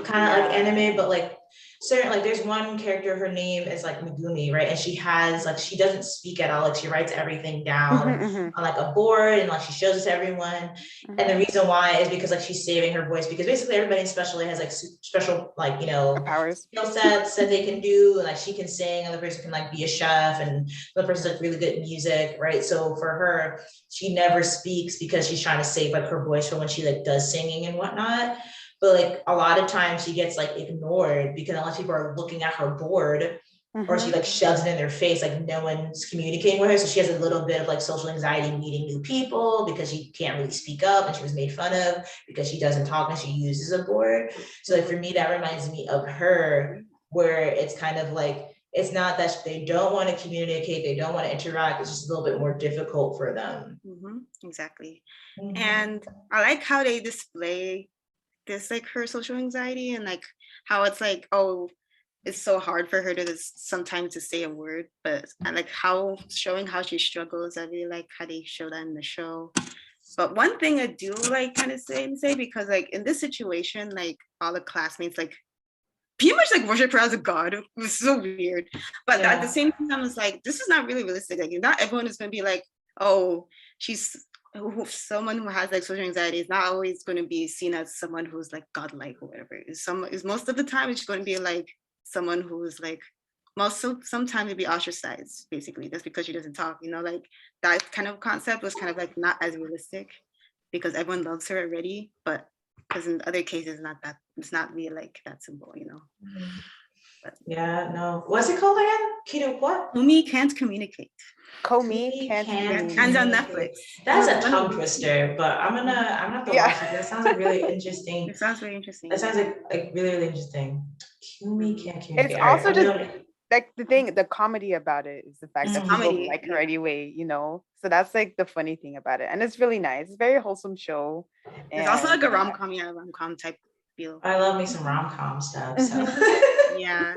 kind of like anime, but like certain, like there's one character, her name is like Megumi, right? And she has like, she doesn't speak at all. Like she writes everything down on like a board and like she shows it to everyone. And the reason why is because like she's saving her voice, because basically everybody in special ed has like special, like, you know, powers, skill sets that they can do. And like she can sing, and the person can like be a chef, and the person's like really good at music, right? So for her, she never speaks because she's trying to save like her voice for when she like does singing and whatnot. But like a lot of times she gets like ignored because unless people are looking at her board, or she like shoves it in their face, like no one's communicating with her. So she has a little bit of like social anxiety meeting new people because she can't really speak up, and she was made fun of because she doesn't talk and she uses a board. So like for me, that reminds me of her, where it's kind of like, it's not that they don't want to communicate, they don't want to interact, it's just a little bit more difficult for them. Exactly. And I like how they display this, like her social anxiety, and like how it's like, oh, it's so hard for her to sometimes to say a word, but I like how showing how she struggles. I really like how they show that in the show. But one thing I do like kind of say, because like in this situation, like all the classmates like pretty much like worship her as a god. It was so weird. But at the same time, I was like, this is not really realistic. Like not everyone is gonna be like, oh, she's someone who has like social anxiety is not always going to be seen as someone who's like godlike or whatever. Is most of the time it's going to be like someone who is like sometimes it'd be ostracized, basically, just because she doesn't talk, you know, like that kind of concept was kind of like not as realistic because everyone loves her already, but because in other cases it's not really like that simple, you know. But, no. What's it called again? Keto what? Komi can't communicate. Komi can't communicate. And on Netflix. That's a tongue twister, but I'm gonna have to watch it. That sounds like really interesting. It sounds really interesting. That sounds like really, really interesting. Komi can't communicate. It's also just like the comedy about it is the fact that people like her anyway, you know. So that's like the funny thing about it, and it's really nice. It's a very wholesome show. It's also like a rom-com type feel. I love me some rom-com stuff. So. Yeah,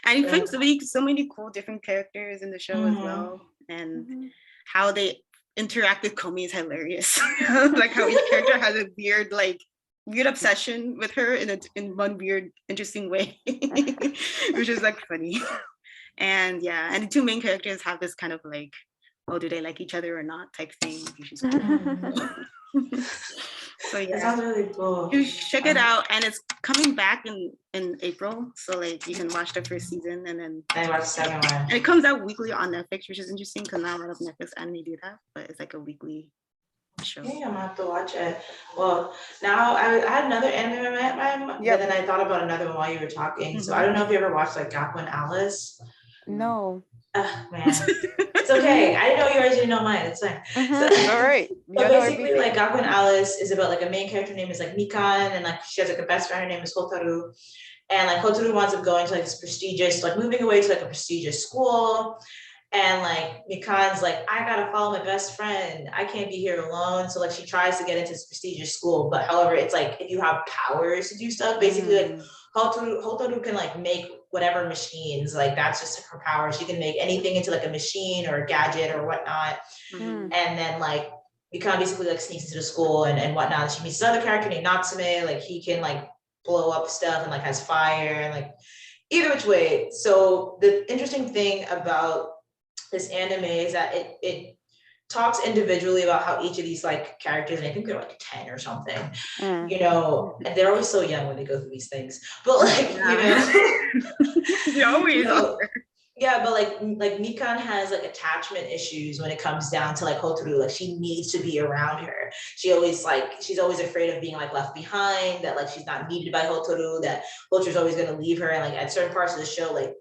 and you think so many cool different characters in the show as well, and how they interact with Komi is hilarious. Like how each character has a weird obsession with her in one weird interesting way, which is like funny. And and the two main characters have this kind of like, oh, do they like each other or not type thing, which is cool. So that sounds really cool. You check it out, and it's coming back in April, so like you can watch the first season and then I watch the second one. And it comes out weekly on Netflix, which is interesting because not a lot of Netflix anime do that, but it's like a weekly show. Yeah, I'm gonna have to watch it. Well, now I had another anime in my mind, but then I thought about another one while you were talking. So I don't know if you ever watched like Gakuen Alice. No. Man, it's okay. I know yours, you know mine. It's fine. So, all right. So basically, like Gakuen Alice is about like a main character name is like Mikan, and like she has like a best friend. Her name is Hotaru, and like Hotaru winds up going to like this prestigious, like moving away to like a prestigious school. And like Mikan's like, I gotta follow my best friend. I can't be here alone. So like she tries to get into this prestigious school, but however, it's like if you have powers to do stuff, basically like Hotaru can like make whatever machines, like that's just her power. She can make anything into like a machine or a gadget or whatnot. And then like Mikan basically like sneaks into the school and whatnot. She meets this other character named Natsume, like he can like blow up stuff and like has fire and like either which way. So the interesting thing about this anime is that it talks individually about how each of these like characters, and I think they're like 10 or something, you know, and they're always so young when they go through these things, but like, you know, they always are. Yeah, but like Mikan has like attachment issues when it comes down to like Hotaru. Like she needs to be around her. She's always afraid of being like left behind, that like she's not needed by Hotaru, that Hotaru's always gonna leave her. And like at certain parts of the show, like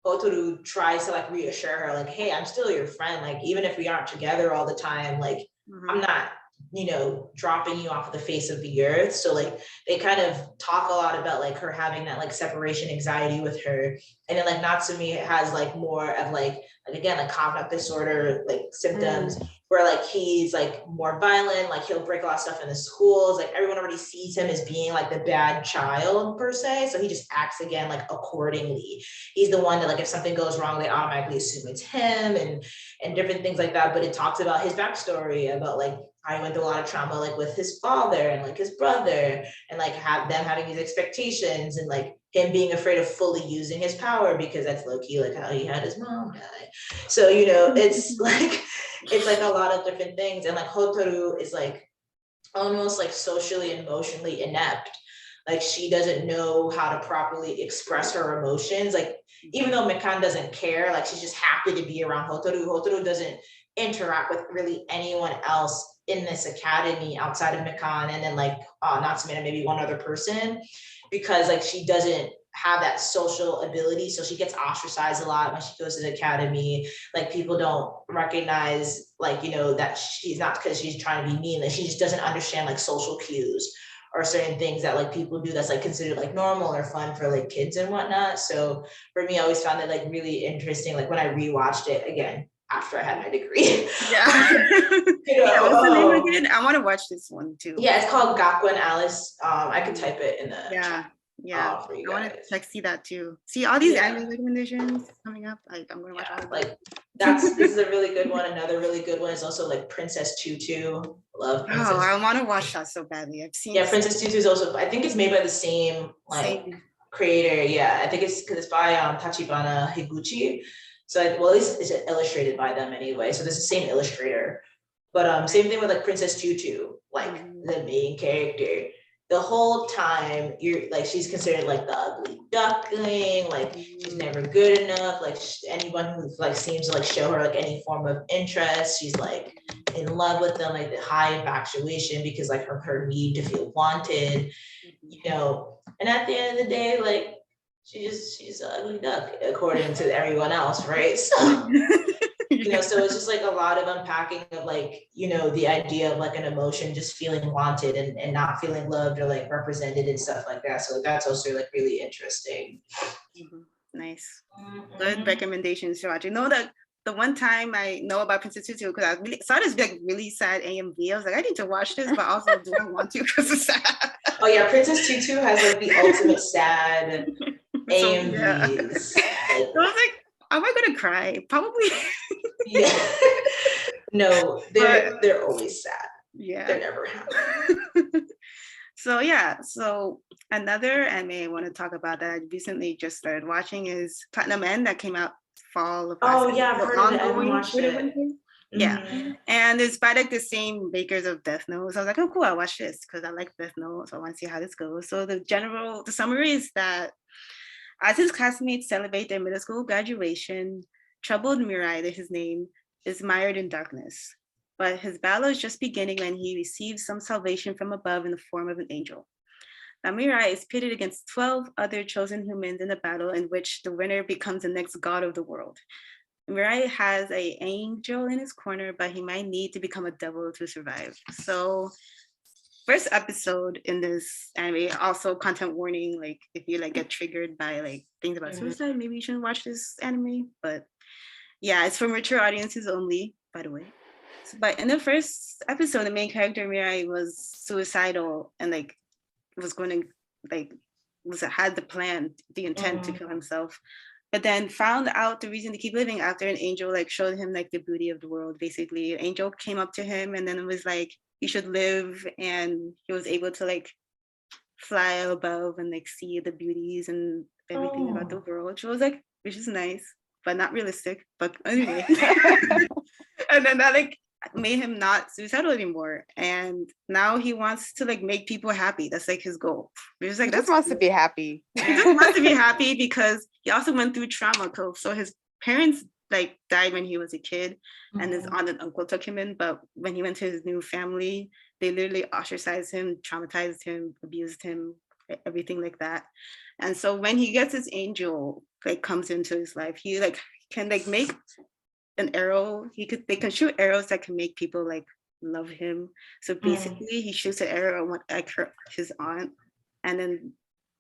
Hotaru tries to like reassure her, like, hey, I'm still your friend. Like, even if we aren't together all the time, like, I'm not, you know, dropping you off of the face of the earth. So like, they kind of talk a lot about like her having that like separation anxiety with her. And then like Natsume has like more of like again, like conflict disorder, like symptoms where like he's like more violent, like he'll break a lot of stuff in the schools. Like everyone already sees him as being like the bad child per se. So he just acts again, like accordingly. He's the one that like, if something goes wrong, they automatically assume it's him and different things like that. But it talks about his backstory, about like how he went through a lot of trauma, like with his father and like his brother, and like have them having these expectations, and like him being afraid of fully using his power, because that's low-key like how he had his mom die. So, you know, it's like a lot of different things. And like Hotaru is like almost like socially and emotionally inept. Like she doesn't know how to properly express her emotions. Like even though Mikan doesn't care, like she's just happy to be around Hotaru. Hotaru doesn't interact with really anyone else in this academy outside of Mikan, and then like Natsume and maybe one other person, because like she doesn't have that social ability. So she gets ostracized a lot when she goes to the academy. Like people don't recognize, like, you know, that she's not because she's trying to be mean, that she just doesn't understand like social cues or certain things that like people do that's like considered like normal or fun for like kids and whatnot. So for me, I always found it like really interesting. Like when I rewatched it again after I had my degree. Yeah. You know, yeah, what's the name again? I want to watch this one too. Yeah, it's called Gakuen Alice. I could type it in the yeah. chat. Yeah, For you I want guys. to like see that too. See all these anime recommendations coming up. Like I'm gonna watch all of them. Like this is a really good one. Another really good one is also like Princess Tutu. Love Princess. Oh, I want to watch that so badly. I've seen. Yeah, Princess Tutu is also. I think it's made by the same creator. Yeah, I think it's because it's by Tachibana Higuchi. So well, at least it's illustrated by them anyway. So there's the same illustrator. But same thing with like Princess Tutu, like the main character. The whole time you're like, she's considered like the ugly duckling, like she's never good enough. Like anyone who like seems to like show her like any form of interest, she's like in love with them, like the high infatuation because like her need to feel wanted, you know. And at the end of the day, like she's an ugly duck according to everyone else, right? So you know, so it's just like a lot of unpacking of like, you know, the idea of like an emotion just feeling wanted and not feeling loved or like represented and stuff like that. So that's also like really interesting. Nice. Good recommendations to watch. You know that the one time I know about Princess Tutu because I really saw this like really sad AMV. I was like, I need to watch this, but also do I want to because it's sad. Oh yeah, Princess Tutu has like the ultimate sad AMVs. I was like, am I gonna cry? Probably. Yeah. No, they're always sad. Yeah. They're never happy. So another anime I want to talk about that I recently just started watching is Platinum End that came out fall of last year. Yeah, I've heard of it. I haven't watched it. Yeah, and it's by like the same makers of Death Note. So I was like, oh cool, I'll watch this because I like Death Note, so I want to see how this goes. So the summary is that as his classmates celebrate their middle school graduation, troubled Mirai, that his name, is mired in darkness. But his battle is just beginning when he receives some salvation from above in the form of an angel. Now Mirai is pitted against 12 other chosen humans in a battle in which the winner becomes the next god of the world. Mirai has an angel in his corner, but he might need to become a devil to survive. So first episode in this anime, also content warning, like if you like get triggered by like things about suicide, maybe you shouldn't watch this anime. But yeah, it's for mature audiences only, by the way. But in the first episode, the main character Mirai was suicidal and like was going to like had the intent to kill himself, but then found out the reason to keep living after an angel like showed him like the beauty of the world. Basically, an angel came up to him and then it was like, you should live, and he was able to like fly above and like see the beauties and everything about the world. So it was like, which is nice, but not realistic. But anyway, and then that like made him not suicidal anymore, and now he wants to like make people happy. That's like his goal. He's like, just wants to be happy. He just wants to be happy because he also went through trauma. So his parents like died when he was a kid, and his aunt and uncle took him in. But when he went to his new family, they literally ostracized him, traumatized him, abused him, everything like that. And so when he gets his angel like comes into his life, he like can like make an arrow. They can shoot arrows that can make people like love him. So basically he shoots an arrow at like his aunt, and then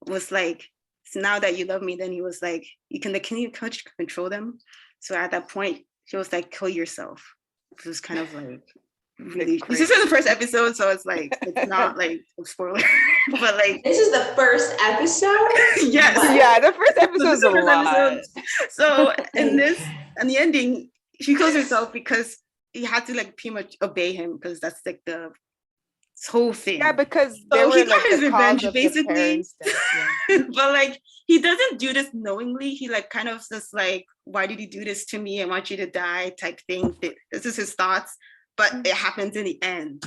was like, so now that you love me, then he was like, can you control them? So at that point he was like, kill yourself. It was kind of like really this is in the first episode, so it's like it's not like a spoiler. But like this is the first episode. Yes. Yeah, the first episode is a lot. So in the ending, she kills herself because he had to like pretty much obey him, because that's like the whole thing. Yeah, because So they were he got like his the revenge, cause of the basically. parents' death. Yeah. But like he doesn't do this knowingly. He like kind of just like, why did he do this to me? I want you to die type thing. This is his thoughts, but it happens in the end,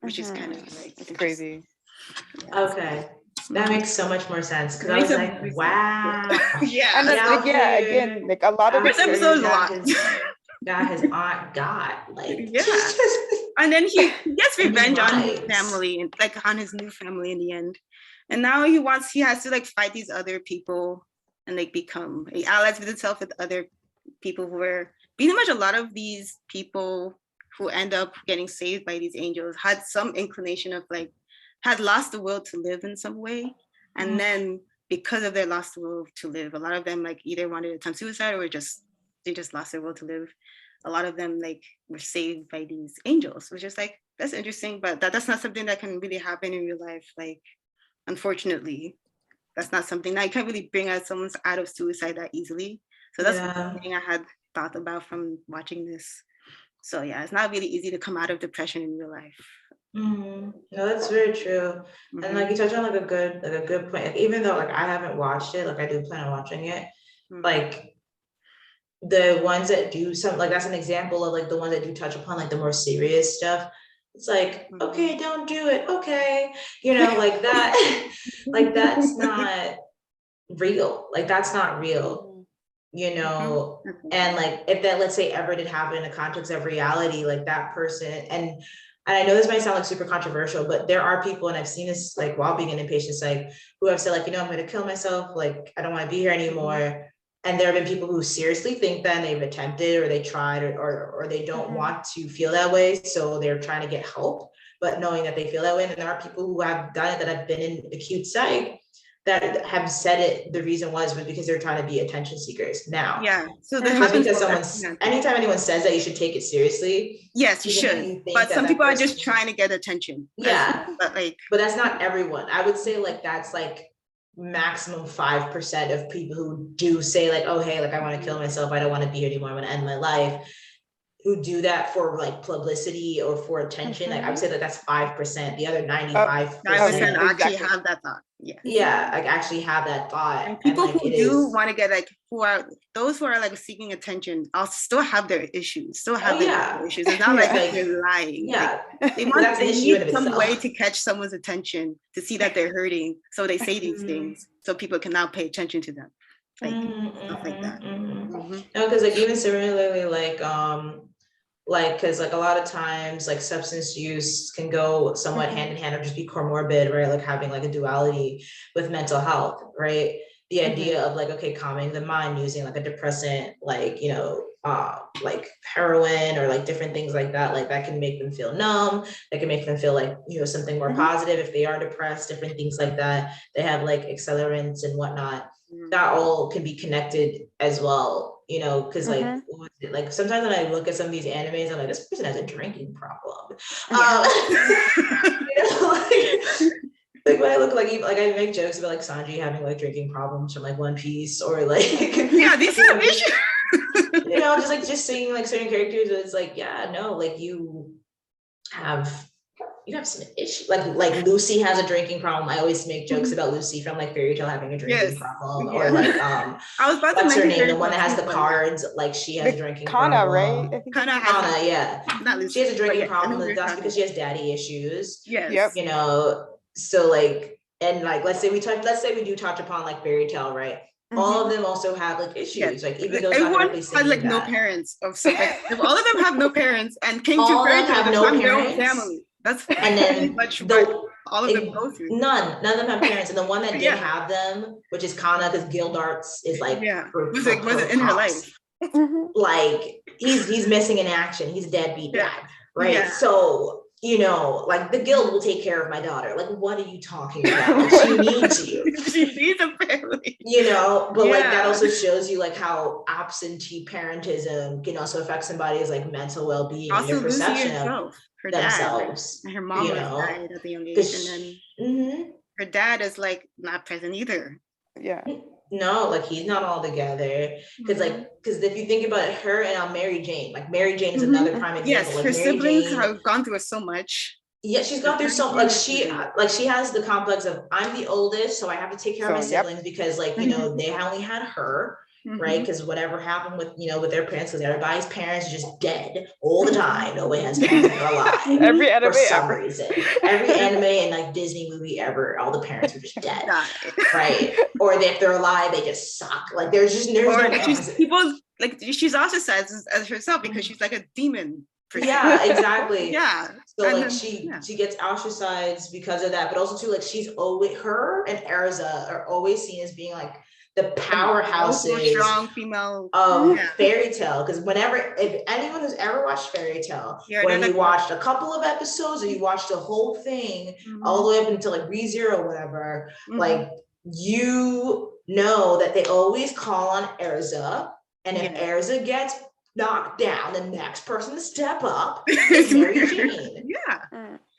which is kind of like it's crazy. Okay. That makes so much more sense because I Makes was a like, big wow. Yeah. And then, like, yeah, again, like a lot of First it. episode, a lot. Got his aunt got like Yeah. And then he gets And his revenge on his wives. family and like on his new family in the end. And now he has to like fight these other people and like become allies with himself with other people who are pretty much a lot of these people who end up getting saved by these angels had some inclination of like had lost the will to live in some way. And then because of their lost will to live, a lot of them like either wanted to attempt suicide or they just lost their will to live. A lot of them like were saved by these angels, which is like, that's interesting, but that's not something that can really happen in real life. Like, unfortunately, that's not something that you can't really bring someone out of suicide that easily. So that's one thing I had thought about from watching this. So yeah, it's not really easy to come out of depression in real life. No, that's very true. And like you touched on like a good point. Like, even though like I haven't watched it, like I do plan on watching it. Like the ones that do like that's an example of like the ones that do touch upon like the more serious stuff. It's like, okay, don't do it. Okay. You know, like that, like that's not real. Like that's not real, you know? And like, if that, let's say ever did happen in the context of reality, like that person, and I know this might sound like super controversial, but there are people, and I've seen this like while being an inpatient psych, who have said like, you know, I'm going to kill myself. Like, I don't want to be here anymore. And there have been people who seriously think that, and they've attempted or they tried or they don't want to feel that way. So they're trying to get help, but knowing that they feel that way. And there are people who have done it that have been in acute psych that have said it. The reason was because they're trying to be attention seekers now. Yeah. So just because anytime anyone says that, you should take it seriously. Yes, you should. But some people are just trying to get attention. Yeah. But that's not everyone. I would say like that's like maximum 5% of people who do say like, oh, hey, like I want to kill myself. I don't want to be here anymore. I want to end my life. Who do that for like publicity or for attention. Like I would say that that's 5%. The other 95% actually have that thought. Yeah, like actually have that thought. And people who do want to get like those who are like seeking attention, also still have their issues. Still have their issues. It's not like they're lying. Yeah, like, they need some way to catch someone's attention to see that they're hurting. So they say these things so people can now pay attention to them. Like stuff like that. No, because like even similarly, like because like a lot of times like substance use can go somewhat hand in hand or just be comorbid, right? Like having like a duality with mental health, right? The idea of like, okay, calming the mind using like a depressant, like, you know, like heroin or like different things like that can make them feel numb. That can make them feel like, you know, something more positive if they are depressed, different things like that. They have like accelerants and whatnot. That all can be connected as well, you know, because like sometimes when I look at some of these animes, I'm like, this person has a drinking problem. You know, like when I look like I make jokes about like Sanji having like drinking problems from like One Piece or like these are issues. You know, just seeing like certain characters, it's like, yeah, no, like you have some issues. Like Lucy has a drinking problem. I always make jokes about Lucy from like Fairy Tail having a drinking problem, or like I was about what's to her mention name, the one that has the cards, like she has a drinking Kana, problem. right? Kana, yeah. Not Lucy, she has a drinking problem. That's because she has daddy issues. Yes. You know, so like, and like let's say we do touch upon like Fairy Tail, right? All of them also have like issues, like even though everyone had like no parents of stuff. Like, if all of them have no parents and came all to them have no parents, their own family. That's and then much all of them go through. None of them have parents, and the one that did have them, which is Kana, because Gildarts is like was in her life. Like he's missing in action. He's a deadbeat dad, right? So you know, like the guild will take care of my daughter. Like, what are you talking about? She needs you. She needs a family. You know, but like that also shows you like how absentee parentism can also affect somebody's like mental well-being and their perception of her themselves. Dad, her mom died at the young age, and then her dad is like not present either. Yeah. No, like he's not all together. Because if you think about it, her and Mary Jane, like Mary Jane is another prime example. Yes, like her Mary siblings Jane have gone through so much. Yeah, she's gone through so like she has the complex of I'm the oldest, so I have to take care of my siblings because like, you know, they only had her, right? Because whatever happened with, you know, with their parents, because everybody's parents are just dead all the time. Nobody has parents that are alive. Every anime for some ever. reason. Every anime and like Disney movie ever, all the parents were just dead. Right. Or if they're alive, they just suck. Like there's no people like she's ostracized as herself because she's like a demon. Yeah, exactly. Yeah. So like she gets ostracized because of that, but also too like she's always her and Erza are always seen as being like the powerhouses, strong female of Fairy Tail. Because if anyone who's ever watched Fairy Tail, when you watched a couple of episodes or you watched the whole thing all the way up until like ReZero or whatever, like you know that they always call on Erza, and if Erza gets knocked down, the next person to step up is Mary Jane.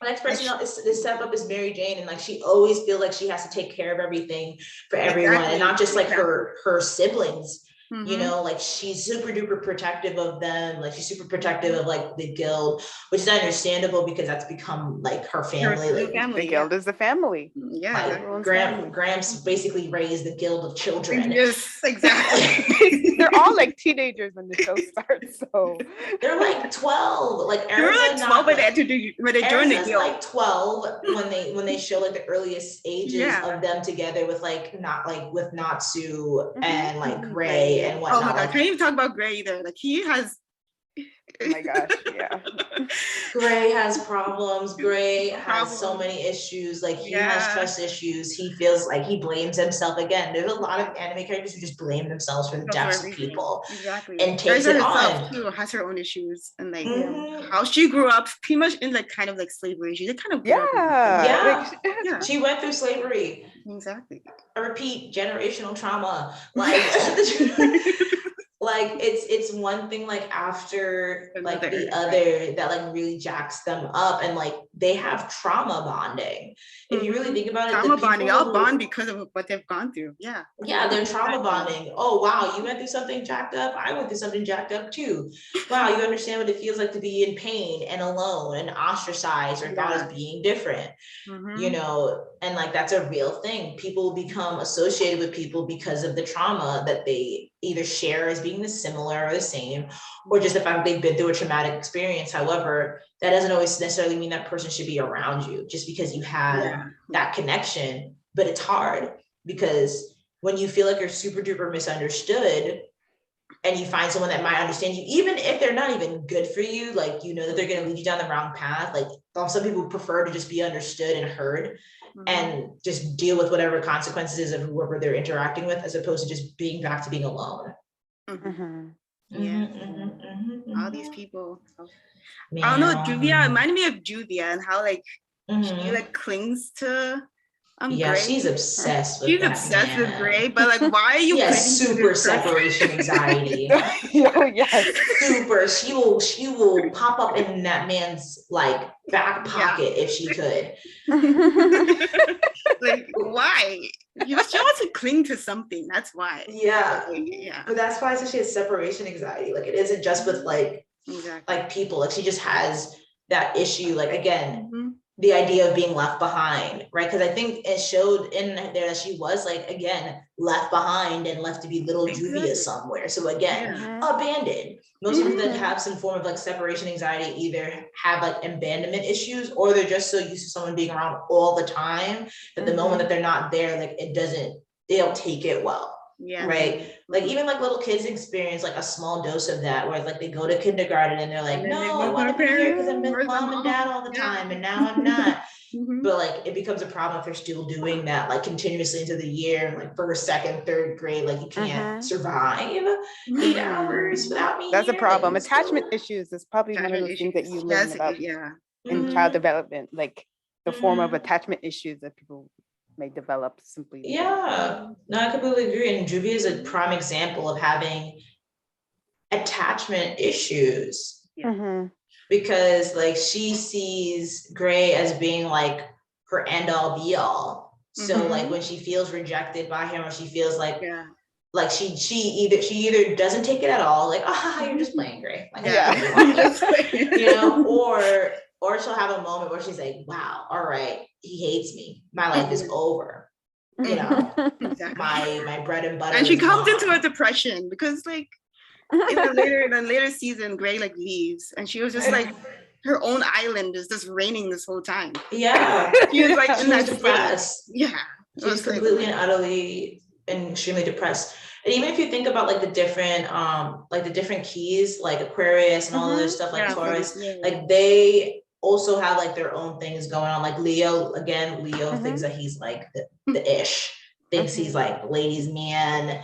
The next person to step up is Mary Jane, and like she always feels like she has to take care of everything for everyone, and not just like her siblings. You know, like she's super duper protective of them, like she's super protective of like the guild, which is understandable because that's become like her family. Like the guild is the family. Like Gramps basically raised the guild of children. Yes, exactly. They're all like teenagers when the show starts, so they're like 12. Like they're like 12 when they join the guild. Like 12 when they show like the earliest ages of them together with like with Natsu and like Gray and whatnot. Oh my god, I can't even talk about Gray either. Like he has oh my gosh, yeah. Gray has problems. Gray has so many issues. Like he has trust issues. He feels like he blames himself again. There's a lot of anime characters who just blame themselves for the deaths of people. Exactly. And takes it on. Too has her own issues and like how she grew up pretty much in like kind of like slavery. She kind of She went through slavery. Exactly. I repeat, generational trauma. Like like it's one thing like after like the other that like really jacks them up, and like they have trauma bonding. If you really think about it, trauma bonding, all bond because of what they've gone through. They're trauma bonding. Oh wow, you went through something jacked up, I went through something jacked up too. Wow, you understand what it feels like to be in pain and alone and ostracized or thought as being different. You know, and like that's a real thing. People become associated with people because of the trauma that they either share as being the similar or the same, or just the fact that they've been through a traumatic experience. However, that doesn't always necessarily mean that person should be around you just because you have that connection. But it's hard because when you feel like you're super duper misunderstood and you find someone that might understand you, even if they're not even good for you, like, you know, that they're going to lead you down the wrong path. Like some people prefer to just be understood and heard and just deal with whatever consequences of whoever they're interacting with, as opposed to just being back to being alone. All these people. I don't know, Juvia reminded me of Juvia and how like she like clings to Gray. She's obsessed with with Gray, but like why are you super separation anxiety. Super. She will pop up in that man's like back pocket if she could. Like why? She wants to cling to something. That's why. But that's why she has separation anxiety. Like it isn't just with like like people. Like she just has that issue. Like again, the idea of being left behind, right? Because I think it showed in there that she was like, again, left behind and left to be little Juvia somewhere. So again, abandoned. Most people that have some form of like separation anxiety either have like abandonment issues, or they're just so used to someone being around all the time that the moment that they're not there, like they don't take it well. Right. Like even like little kids experience like a small dose of that, where like they go to kindergarten and they're like, no, I want to be here because I'm with mom and dad all the time, and now I'm not. But like it becomes a problem if they're still doing that like continuously into the year, like first, second, third grade. Like you can't survive 8 hours without me. That's a problem. Attachment issues is probably one of those things that you learn about in child development, like the form of attachment issues that people may develop simply. No, I completely agree. And Juvia is a prime example of having attachment issues because like she sees Gray as being like her end all be all. So like when she feels rejected by him, or she feels like like she either doesn't take it at all, like you're just playing Gray, like, you know, or or she'll have a moment where she's like, wow, all right, he hates me. My life is over. You know, Exactly. my bread and butter. And she is comes gone. into a depression because like in the later season, Gray like leaves and she was just like her own island is just raining this whole time. Yeah. She was like She in was that depressed. state. Yeah. She was completely and utterly and extremely depressed. And even if you think about like the different keys, like Aquarius and all of this stuff, like Taurus, like they also have like their own things going on. Like Leo thinks that he's like the ish, thinks he's like the ladies' man,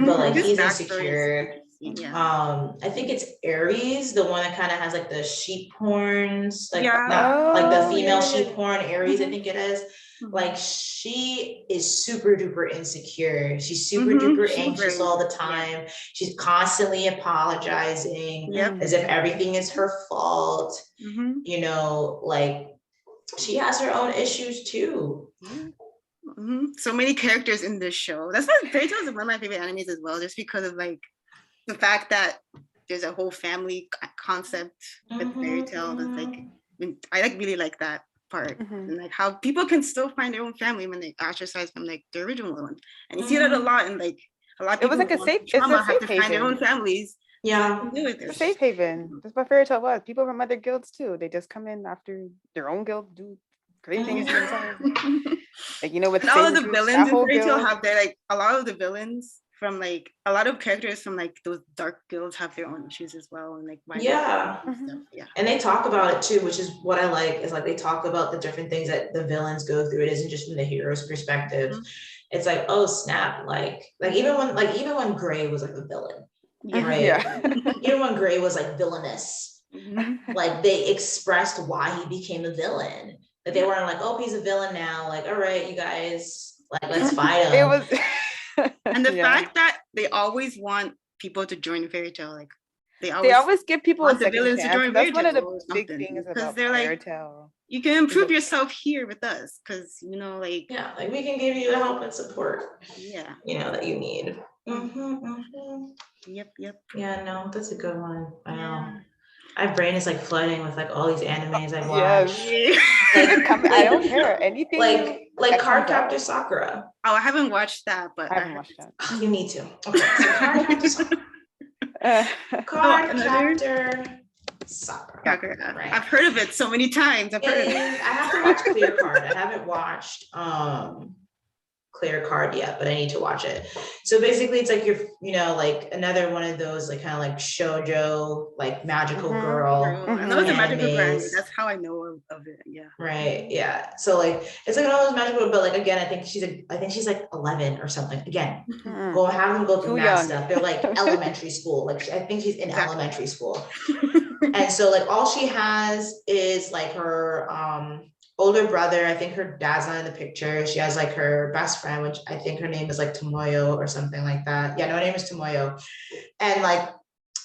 but like he's insecure. Yeah. I think it's Aries, the one that kind of has like the sheep horns, like Yeah. like the female sheep horn, Aries, I think it is. Like she is super duper insecure. She's super duper anxious all the time. Yeah. She's constantly apologizing as if everything is her fault. You know, like she has her own issues too. So many characters in this show. That's why Fairy Tail is one of my favorite animes as well, just because of like the fact that there's a whole family concept with Fairy Tail. That's like, I like really like that part, and like how people can still find their own family when they ostracize from like the original one, and you see that a lot in like a lot of people. It was like have to find their own families. Yeah, it's a safe haven. That's what Fairy Tail was. People from other guilds too. They just come in after their own guild, do great things in time. Like, you know, with all of the villains in Fairy Tail have their like a lot of the villains from like a lot of characters from like those dark guilds have their own issues as well, and like and they talk about it too, which is what I like, is like they talk about the different things that the villains go through. It isn't just from the hero's perspective. It's like, oh snap, like even when Gray was like a villain, right? Even when Gray was like villainous, like they expressed why he became a villain. That they weren't like, oh, he's a villain now, like, all right, you guys, like, let's fight him. It was and the fact that they always want people to join Fairy Tail, like they always give people want the villains to join. That's one of the big things about Fairy Tail. You can improve yourself here with us, because you know, like like we can give you the help and support. Yeah, you know, that you need. Yep. Yeah, no, that's a good one. Wow. My brain is like flooding with like all these animes I've watched. I don't care anything. Like Cardcaptor Sakura. Oh, I haven't watched that, but I haven't watched that. You need to. Okay, so Cardcaptor Sakura. Right. I've heard of it so many times. I have to watch Clear Card. I haven't watched Clear Card yet, but I need to watch it. So basically it's like you're, you know, like another one of those like kind of like shoujo, like magical girl. I know it's a magical girl. That's how I know of it. Yeah. Right. Yeah. So like it's like all those magical, but like again, I think she's like 11 or something. Again, go have them go through math stuff. They're like elementary school. Like I think she's in elementary school. And so like all she has is like her older brother. I think her dad's not in the picture. She has like her best friend, which I think her name is like Tomoyo or something like that. Yeah, no, her name is Tomoyo. And like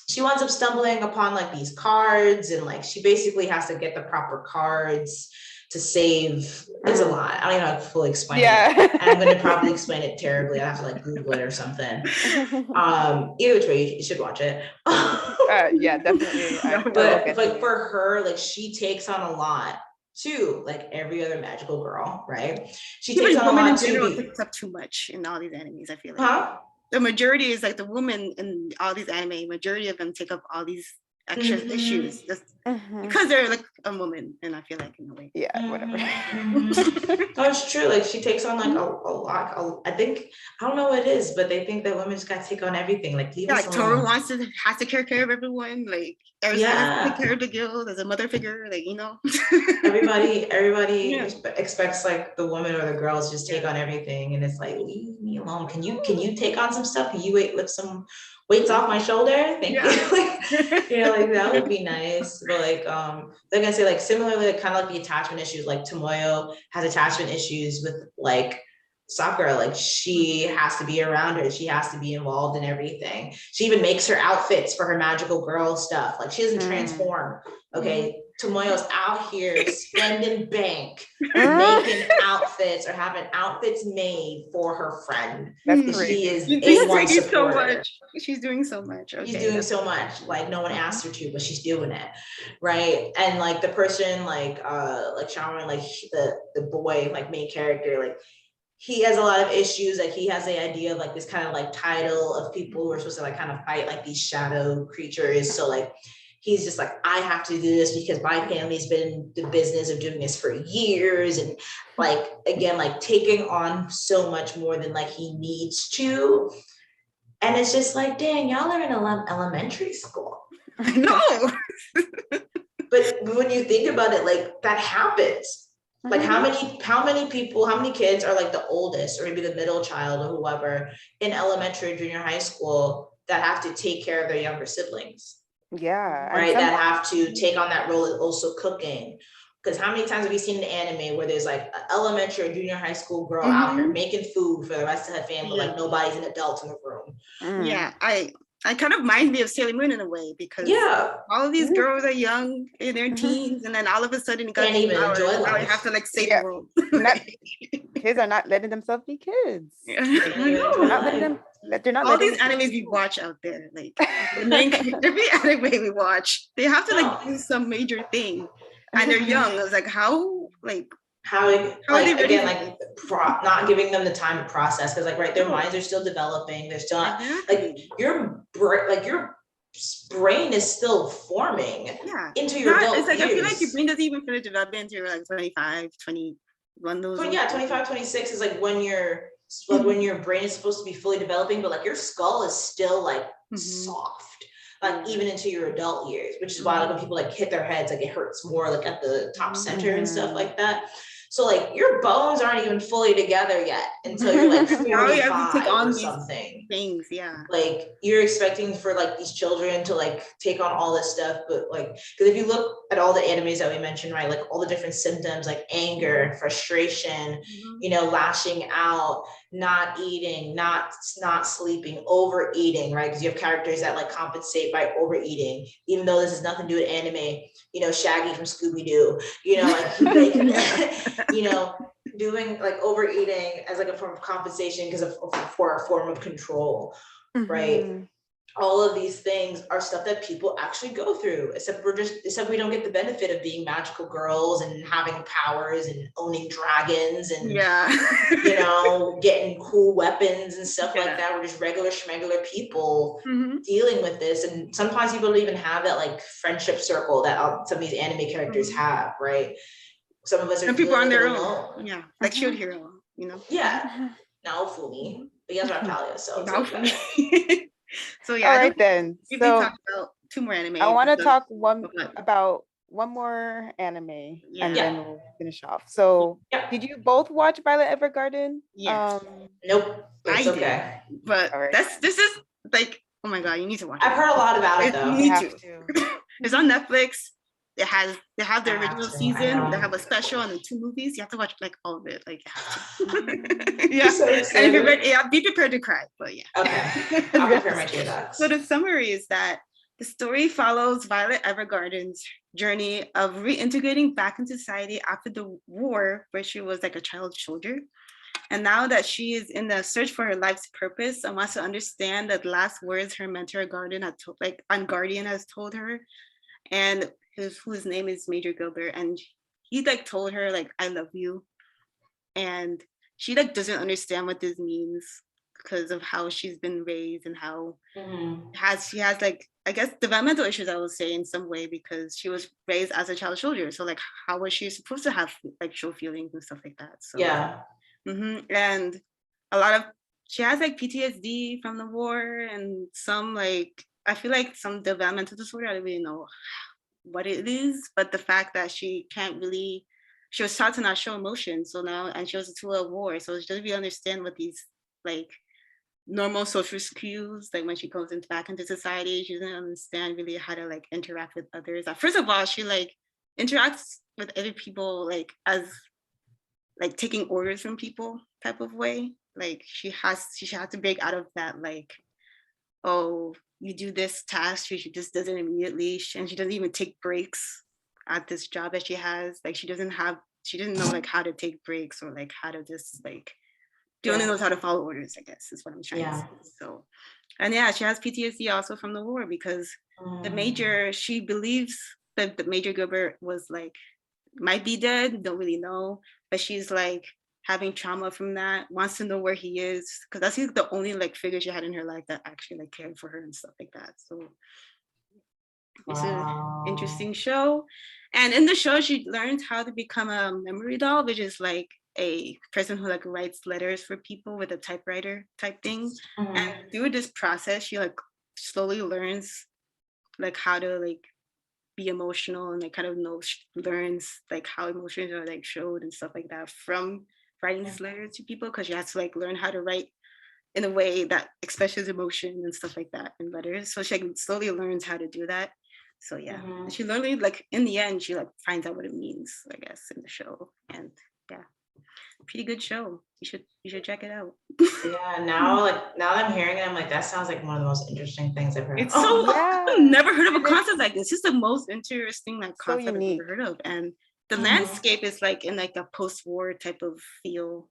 she winds up stumbling upon like these cards, and like she basically has to get the proper cards to save. It's a lot. I don't even know how to fully explain it. I'm going to probably explain it terribly. I have to like Google it or something. Either which way, you should watch it. Yeah, definitely. But like for her, like she takes on a lot too, like every other magical girl, right? She takes on a lot too. Picks up too much in all these animes, I feel like. The majority is like the woman in all these anime, majority of them take up all these extra issues just because they're like a woman, and I feel like in a way. Yeah, whatever. No, it's true. Like she takes on like a lot. I think, I don't know what it is, but they think that women just gotta take on everything. Like Toru has to take care of everyone. Like has to take care of the guild as a mother figure. Like, you know, everybody expects like the woman or the girls just take on everything, and it's like, leave me alone. Can you take on some stuff? Can you lift some weights off my shoulder? Thank you. Like, you know, like that would be nice. But like I say, like similarly, like, kind of like the attachment issues, like Tomoyo has attachment issues with like Sakura. Like she has to be around her, she has to be involved in everything. She even makes her outfits for her magical girl stuff. Like she doesn't transform. Okay, Tomoyo's out here spending bank, making outfits or having outfits made for her friend. That's She is She's A1 doing supporter. so much. She's doing so much. Okay. She's doing so much. Like no one asked her to, but she's doing it, right? And like the person, like Sharon, like the boy, like main character, like he has a lot of issues. Like he has the idea of like this kind of like title of people who are supposed to like kind of fight like these shadow creatures. So like he's just like, I have to do this because my family's been in the business of doing this for years. And like, again, like taking on so much more than like he needs to. And it's just like, dang, y'all are in elementary school. No. But when you think about it, like that happens. Like how many people, how many kids are like the oldest or maybe the middle child or whoever in elementary or junior high school that have to take care of their younger siblings? Yeah. Right. That have to take on that role of also cooking. Because how many times have you seen an anime where there's like an elementary or junior high school girl out here making food for the rest of her family, like nobody's an adult in the room? Yeah, I kind of remind me of Sailor Moon in a way because all of these girls are young in their teens, and then all of a sudden you can't even enjoy life. Now you have to like save the world. Kids are not letting themselves be kids. They're not all these animes we watch out there, like every anime we watch, they have to like do some major thing, and they're young. I was like, how are they ready? Again, like not giving them the time to process, because like their minds are still developing. They're still not, like your brain is still forming into your adult it's like years. I feel like your brain doesn't even finish developing until you're like 25, 21. Those 25, 26 is like when when your brain is supposed to be fully developing, but like your skull is still like soft, like even into your adult years, which is why like when people like hit their heads, like it hurts more like at the top center and stuff like that. So like your bones aren't even fully together yet until you're like 45 or something. Things, like you're expecting for like these children to like take on all this stuff, but like because if you look at all the animes that we mentioned, right, like all the different symptoms like anger, frustration, you know, lashing out, not eating, not sleeping, overeating, right? Because you have characters that like compensate by overeating, even though this has nothing to do with anime. You know, Shaggy from Scooby-Doo, you know, like they can, you know, doing like overeating as like a form of compensation for a form of control, right? All of these things are stuff that people actually go through, except we don't get the benefit of being magical girls and having powers and owning dragons and you know, getting cool weapons and stuff like that. We're just regular schmegular people dealing with this, and sometimes people don't even have that like friendship circle that some of these anime characters have, right? Some of us are people on their own, like Shield Hero, you know. Now Fumi, but yes, Raptalia, so it's okay. So all right then. We can talk about two more anime. I want to talk about one more anime and then we'll finish off. So did you both watch Violet Evergarden? Yes. Nope. It's okay. But this is like, oh my god, you need to watch it. I've heard a lot about it though. You need to. It's on Netflix. They have the original season. They have a special and the 2 movies. You have to watch like all of it. Like and be prepared to cry. But okay, I'll prepare my tear ducts. So the summary is that the story follows Violet Evergarden's journey of reintegrating back into society after the war, where she was like a child soldier. And now that she is in the search for her life's purpose and wants to understand the last words her mentor Guardian has told her, and whose name is Major Gilbert, and he like told her like I love you, and she like doesn't understand what this means because of how she's been raised and how she has like I guess developmental issues, I would say, in some way, because she was raised as a child soldier. So like how was she supposed to have like show feelings and stuff like that? So and a lot of she has like PTSD from the war and some like I feel like some developmental disorder. I don't really know what it is, but the fact that she was taught to not show emotion, so now, and she was a tool of war, so she doesn't really understand what these like normal social cues, like when she goes back into society, she doesn't understand really how to like interact with others. First of all, she like interacts with other people like as like taking orders from people type of way. Like she had to break out of that like, oh, you do this task, she just does it immediately, and she doesn't even take breaks at this job that she has. Like she didn't know like how to take breaks or like how to just like she only knows how to follow orders, I guess is what I'm trying to say. So, and yeah, she has PTSD also from the war because the major, she believes that the Major Gilbert was like, might be dead, don't really know, but she's like having trauma from that, wants to know where he is, because that's like the only like figure she had in her life that actually like cared for her and stuff like that. So it's an interesting show. And in the show, she learns how to become a memory doll, which is like a person who like writes letters for people with a typewriter type thing. And through this process, she like slowly learns like how to like be emotional and like kind of learns like how emotions are like showed and stuff like that from writing these letters to people, because she has to like learn how to write in a way that expresses emotion and stuff like that in letters. So she like, slowly learns how to do that. So yeah, she literally like in the end she like finds out what it means, I guess, in the show. And yeah, pretty good show. You should check it out. Yeah, now that I'm hearing it, I'm like, that sounds like one of the most interesting things I've heard. It's so I've never heard of a concept like this. It's the most interesting like concept I've ever heard of. And the landscape is like in like a post-war type of feel.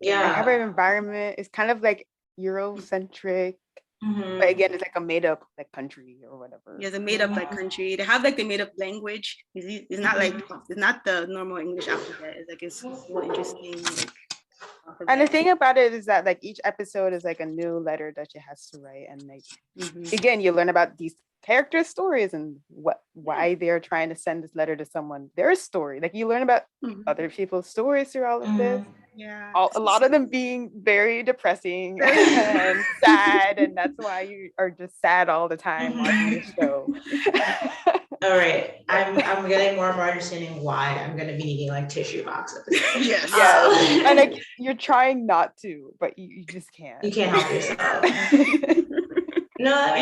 Yeah, like every environment is kind of like Eurocentric. But again, it's like a made up like country or whatever. Yeah, the made up like country. They have like the made up language. It's not like it's not the normal English alphabet. It's like it's more interesting. Like, and the thing about it is that like each episode is like a new letter that she has to write, and like again, you learn about these characters' stories and why they're trying to send this letter to someone. Their story, like you learn about other people's stories through all of this. Yeah, a lot of them being very depressing and sad, and that's why you are just sad all the time watching the show. All right, I'm getting more and more understanding why I'm gonna be needing like tissue boxes. Yes, and like you're trying not to, but you just can't. You can't help yourself. No,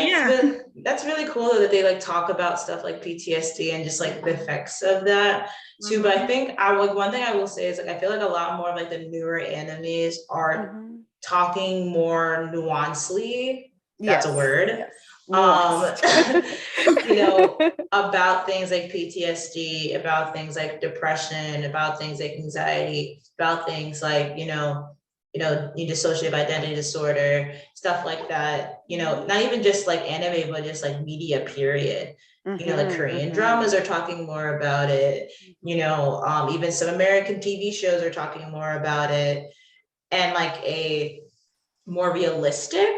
that's really cool that they like talk about stuff like PTSD and just like the effects of that too. But I think one thing I will say is like I feel like a lot more of like the newer animes are talking more nuancely. That's a word. Yes. You know, about things like PTSD, about things like depression, about things like anxiety, about things like, you know, dissociative identity disorder, stuff like that, you know, not even just like anime, but just like media period. You know, like Korean dramas are talking more about it, you know, even some American TV shows are talking more about it, and like a more realistic.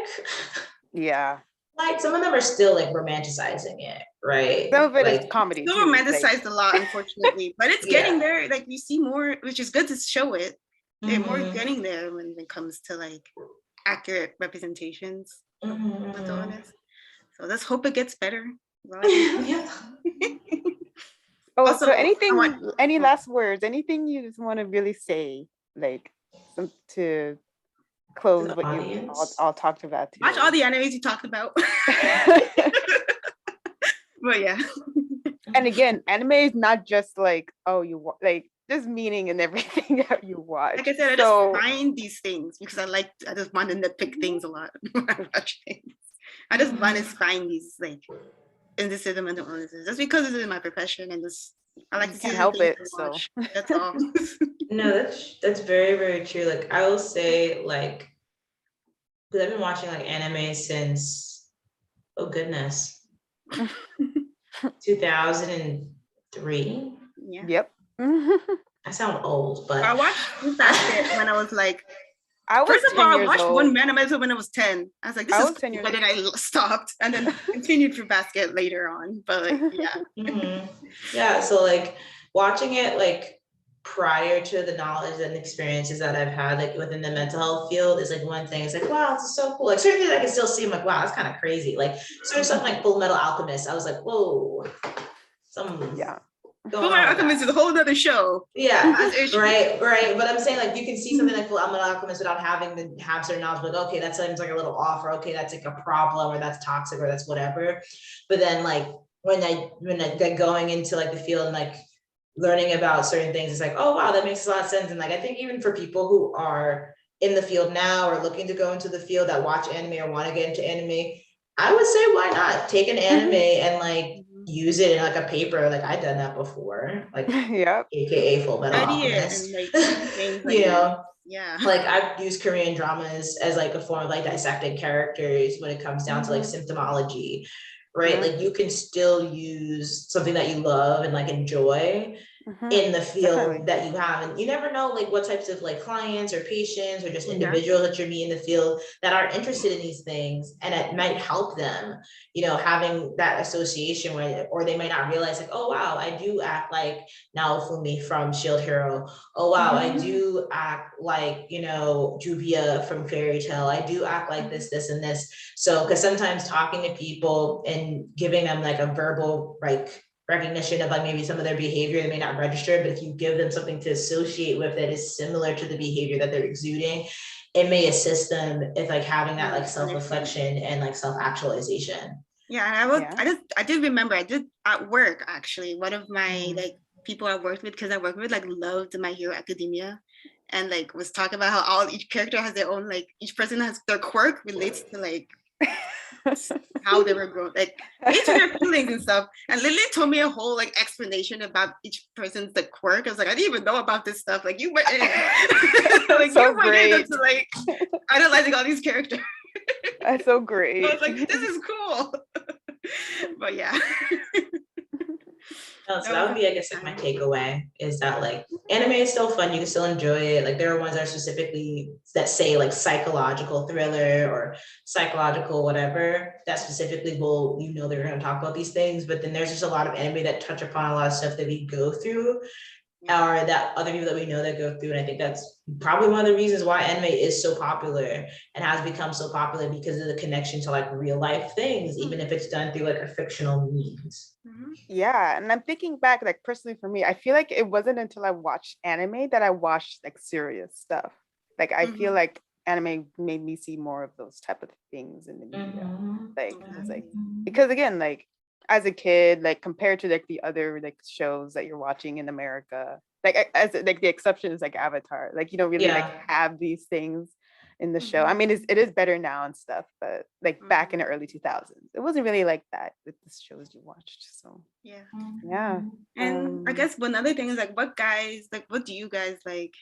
Yeah. Like some of them are still like romanticizing it, right? Some of it like, is comedy. Still romanticized a lot, unfortunately, but it's getting there. Like we see more, which is good to show it. They're more getting there when it comes to like accurate representations of what's honest. So let's hope it gets better. Also, so any last words, anything you just want to really say, like to close what you all talked about today? Watch all the animes you talked about. But yeah. And again, anime is not just like, oh, you like there's meaning in everything that you watch. Like I said, I just find these things because I just want to nitpick things a lot when I watch things. I just want to find these like indecision and illnesses. That's because it's in my profession and just I like to can't help it. So that's all. No, that's very, very true. Like I will say, like, because I've been watching like anime since 2003. Yeah. Yep. I sound old, but I watched Fruit Basket when I was like, first of all, I watched one anime when I was 10. I was like, this is cool. But then I stopped and then continued Fruit Basket later on. But like, yeah. Yeah, so like watching it like prior to the knowledge and experiences that I've had like within the mental health field is like one thing. It's like, wow, this is so cool. Like certain things I can still see, I'm like, wow, that's kind of crazy. Like certain something like Full Metal Alchemist, I was like, whoa, Full Metal Alchemist is a whole other show. Yeah, right. But I'm saying like you can see something like Full Metal Alchemist without having to have certain knowledge, but okay, that seems like a little off, or okay, that's like a problem, or that's toxic, or that's whatever. But then like when I get going into like the field and like learning about certain things, it's like, oh wow, that makes a lot of sense. And like I think even for people who are in the field now or looking to go into the field that watch anime or want to get into anime, I would say why not take an anime and like use it in like a paper. Like I've done that before, like Yep. AKA Full Metal Study it Alchemist. and like things like You know, yeah. like I've used Korean dramas as like a form of like dissecting characters when it comes down to like symptomology, right? Like you can still use something that you love and like enjoy in the field that you have, and you never know like what types of like clients or patients or just individuals that you're meeting in the field that are interested in these things, and it might help them, you know, having that association with, or they might not realize like, oh wow, I do act like Naofumi from Shield Hero. Oh wow, I do act like, you know, Juvia from Fairy Tail. I do act like this and this. So because sometimes talking to people and giving them like a verbal like recognition of like maybe some of their behavior they may not register, but if you give them something to associate with that is similar to the behavior that they're exuding, it may assist them if like having that like self-reflection and like self-actualization. Yeah, and I did remember I did at work actually. One of my like people I worked with, because I worked with like loved My Hero Academia, and like was talking about how each character has their own, like each person has their quirk relates to like how they were grown, like each of their feelings and stuff. And Lily told me a whole like explanation about each person's like quirk. I was like, I didn't even know about this stuff. Like you went in, like so you went into like analyzing all these characters. That's so great. I was like, this is cool. But yeah. So that would be, I guess, like my takeaway is that like anime is still fun. You can still enjoy it. Like there are ones that are specifically that say like psychological thriller or psychological whatever that specifically will, you know, they're going to talk about these things. But then there's just a lot of anime that touch upon a lot of stuff that we go through, or that other people that we know that go through. And I think that's probably one of the reasons why anime is so popular and has become so popular, because of the connection to like real life things, even if it's done through like a fictional means. Yeah, and I'm thinking back, like personally for me, I feel like it wasn't until I watched anime that I watched like serious stuff. Like I feel like anime made me see more of those type of things in the media. Like it was like, because again, like as a kid, like compared to like the other like shows that you're watching in America, like as like the exception is like Avatar, like you don't really like have these things in the show. I mean, it is better now and stuff, but like back in the early 2000s, it wasn't really like that with the shows you watched. So yeah. And I guess one other thing is like, what do you guys like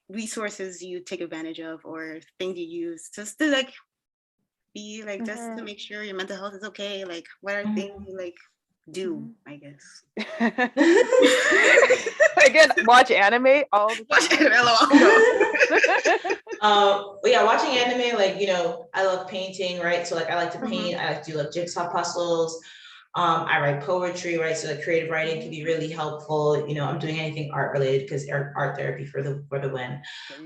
resources you take advantage of or things you use just to like be like just to make sure your mental health is okay? Like what are things you like do, I guess? Again, watch anime all the time. Yeah, watching anime, like, you know, I love painting, right? So like I like to paint, I like to do like jigsaw puzzles. I write poetry, right? So like creative writing can be really helpful. You know, I'm doing anything art related because art therapy for the win.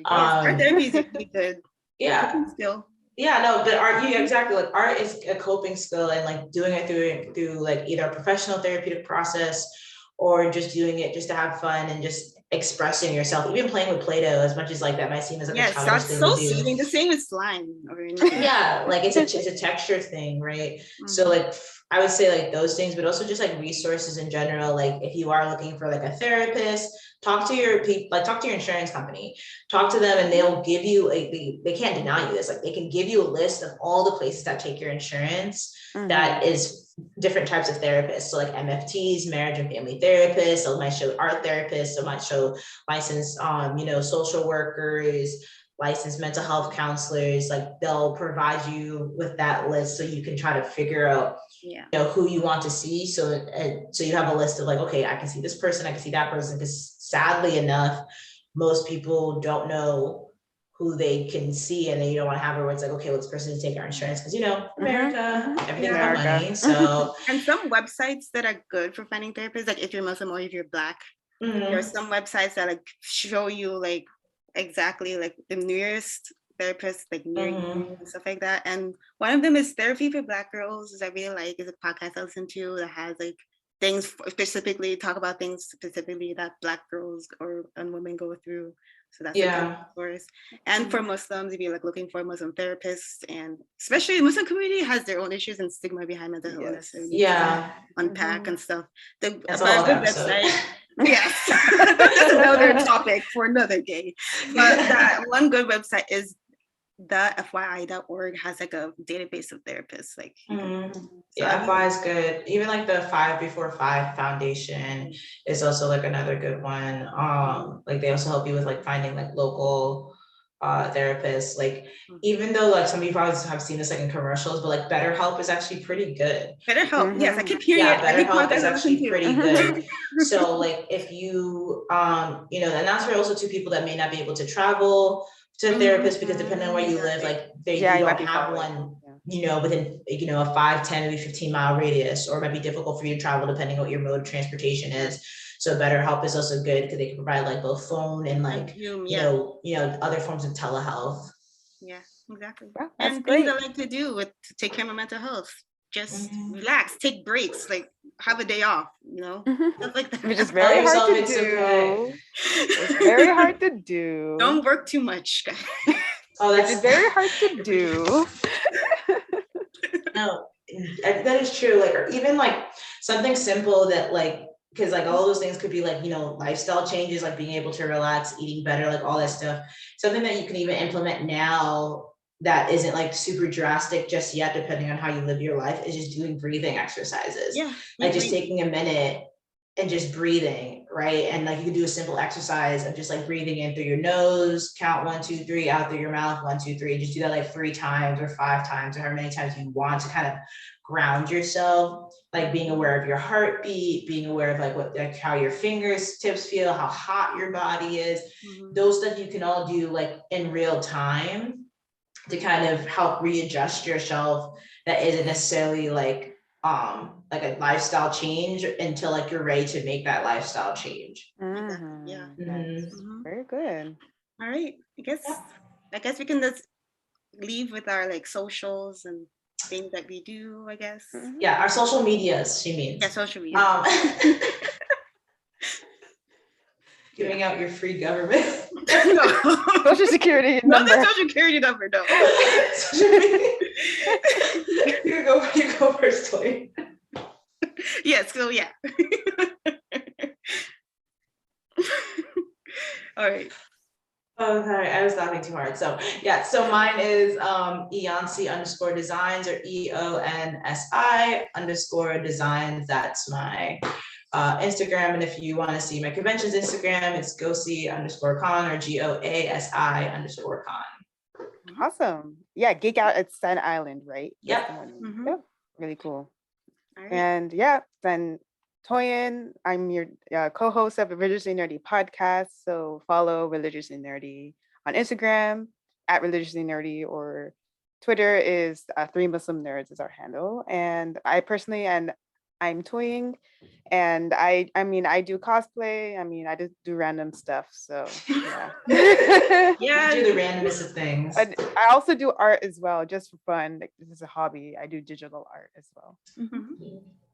Art therapy is really good. Yeah. Still. Yeah, no, but art, yeah, exactly. Like art is a coping skill, and like doing it through like either a professional therapeutic process or just doing it just to have fun and just expressing yourself. Even playing with Play-Doh, as much as like that might seem as like a childish thing to do. Soothing. The same as slime or anything. Yeah, like it's a texture thing, right? So like I would say like those things, but also just like resources in general. Like if you are looking for like a therapist, talk to your insurance company, talk to them, and they'll give you they can't deny you this. Like they can give you a list of all the places that take your insurance that is different types of therapists. So like MFTs, marriage and family therapists, so might show art therapists, so might show licensed you know, social workers, licensed mental health counselors. Like they'll provide you with that list so you can try to figure out you know who you want to see. So you have a list of like, okay, I can see this person, I can see that person, because sadly enough, most people don't know who they can see, and then you don't want to have it where it's like, okay, well, this person is taking our insurance because, you know, America, everything's about money. So and some websites that are good for finding therapists, like if you're Muslim or if you're Black, there's some websites that like show you like exactly like the nearest therapist like near you and stuff like that. And one of them is Therapy for Black Girls, is I really like, is a podcast I listen to that has like things specifically talk about things specifically that Black girls and women go through. So that's a good resource. And for Muslims, if you're like looking for Muslim therapists, and especially the Muslim community has their own issues and stigma behind mental illness. And unpack and stuff. That's all good website. Yes, that's another topic for another day. But that one good website is the FYI.org has like a database of therapists. Like, yeah, FY is good. Even like the 5 Before 5 Foundation is also like another good one. Like they also help you with like finding like local therapists. Like even though like some people have seen this like in commercials, but like BetterHelp is actually pretty good. BetterHelp, yes, I keep hearing it. BetterHelp is actually pretty good. So like if you you know, and that's for also to people that may not be able to travel to a therapist, because depending on where you live, like you don't have one, you know, within, you know, a 5, 10, maybe 15-mile radius, or it might be difficult for you to travel depending on what your mode of transportation is. So BetterHelp is also good because they can provide like both phone and like you know other forms of telehealth. Yeah, exactly. Wow, and great. Things I like to do to take care of my mental health. Just relax, take breaks, like have a day off, you know, stuff like that. Which is very hard to do. It's very hard to do. Don't work too much. That's very hard to do. No, that is true. Like, or even like something simple that like, because like all those things could be like, you know, lifestyle changes, like being able to relax, eating better, like all that stuff. Something that you can even implement now that isn't like super drastic just yet, depending on how you live your life, is just doing breathing exercises. Yeah, like just taking a minute and just breathing, right? And like you can do a simple exercise of just like breathing in through your nose, count 1, 2, 3, out through your mouth, 1, 2, 3. Just do that like 3 times or 5 times or however many times you want to kind of ground yourself, like being aware of your heartbeat, being aware of like what, like how your fingertips feel, how hot your body is. Those stuff you can all do like in real time to kind of help readjust yourself. That isn't necessarily like a lifestyle change until like you're ready to make that lifestyle change. Yeah. Very good. All right. I guess we can just leave with our like socials and things that we do, I guess. Yeah, our social medias, she means. Yeah, social media. Giving out your free government. Social security number. Not the social security number, no. You go first, Toy. Yes, so yeah. All right. Oh, sorry, I was laughing too hard. So yeah, so mine is Eonsi_designs, or EONSI_designs. That's my Instagram. And if you want to see my conventions Instagram, it's gosi_con or GOASI_con. Awesome. Yeah, Geek Out at Staten Island, right? Yep. Yep. Really cool. Right. And yeah, then Toyin, I'm your co-host of the Religiously Nerdy podcast. So follow Religiously Nerdy on Instagram at Religiously Nerdy, or Twitter is 3 Muslim Nerds is our handle. And I personally, and I'm Toyin, and I mean, I do cosplay. I mean, I just do random stuff. So yeah. Yeah. Do the randomness of things. I also do art as well, just for fun. Like, this is a hobby. I do digital art as well.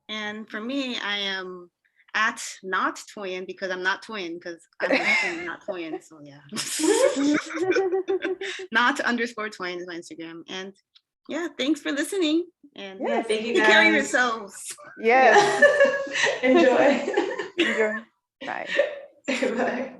And for me, I am at not Toyin, because I'm not Toyin, because I'm not Toyin. So yeah. Not_Toyin is my Instagram. And yeah, thanks for listening. And yeah, thank you guys. Take care of yourselves. Yes. Enjoy. Enjoy. Bye. Bye.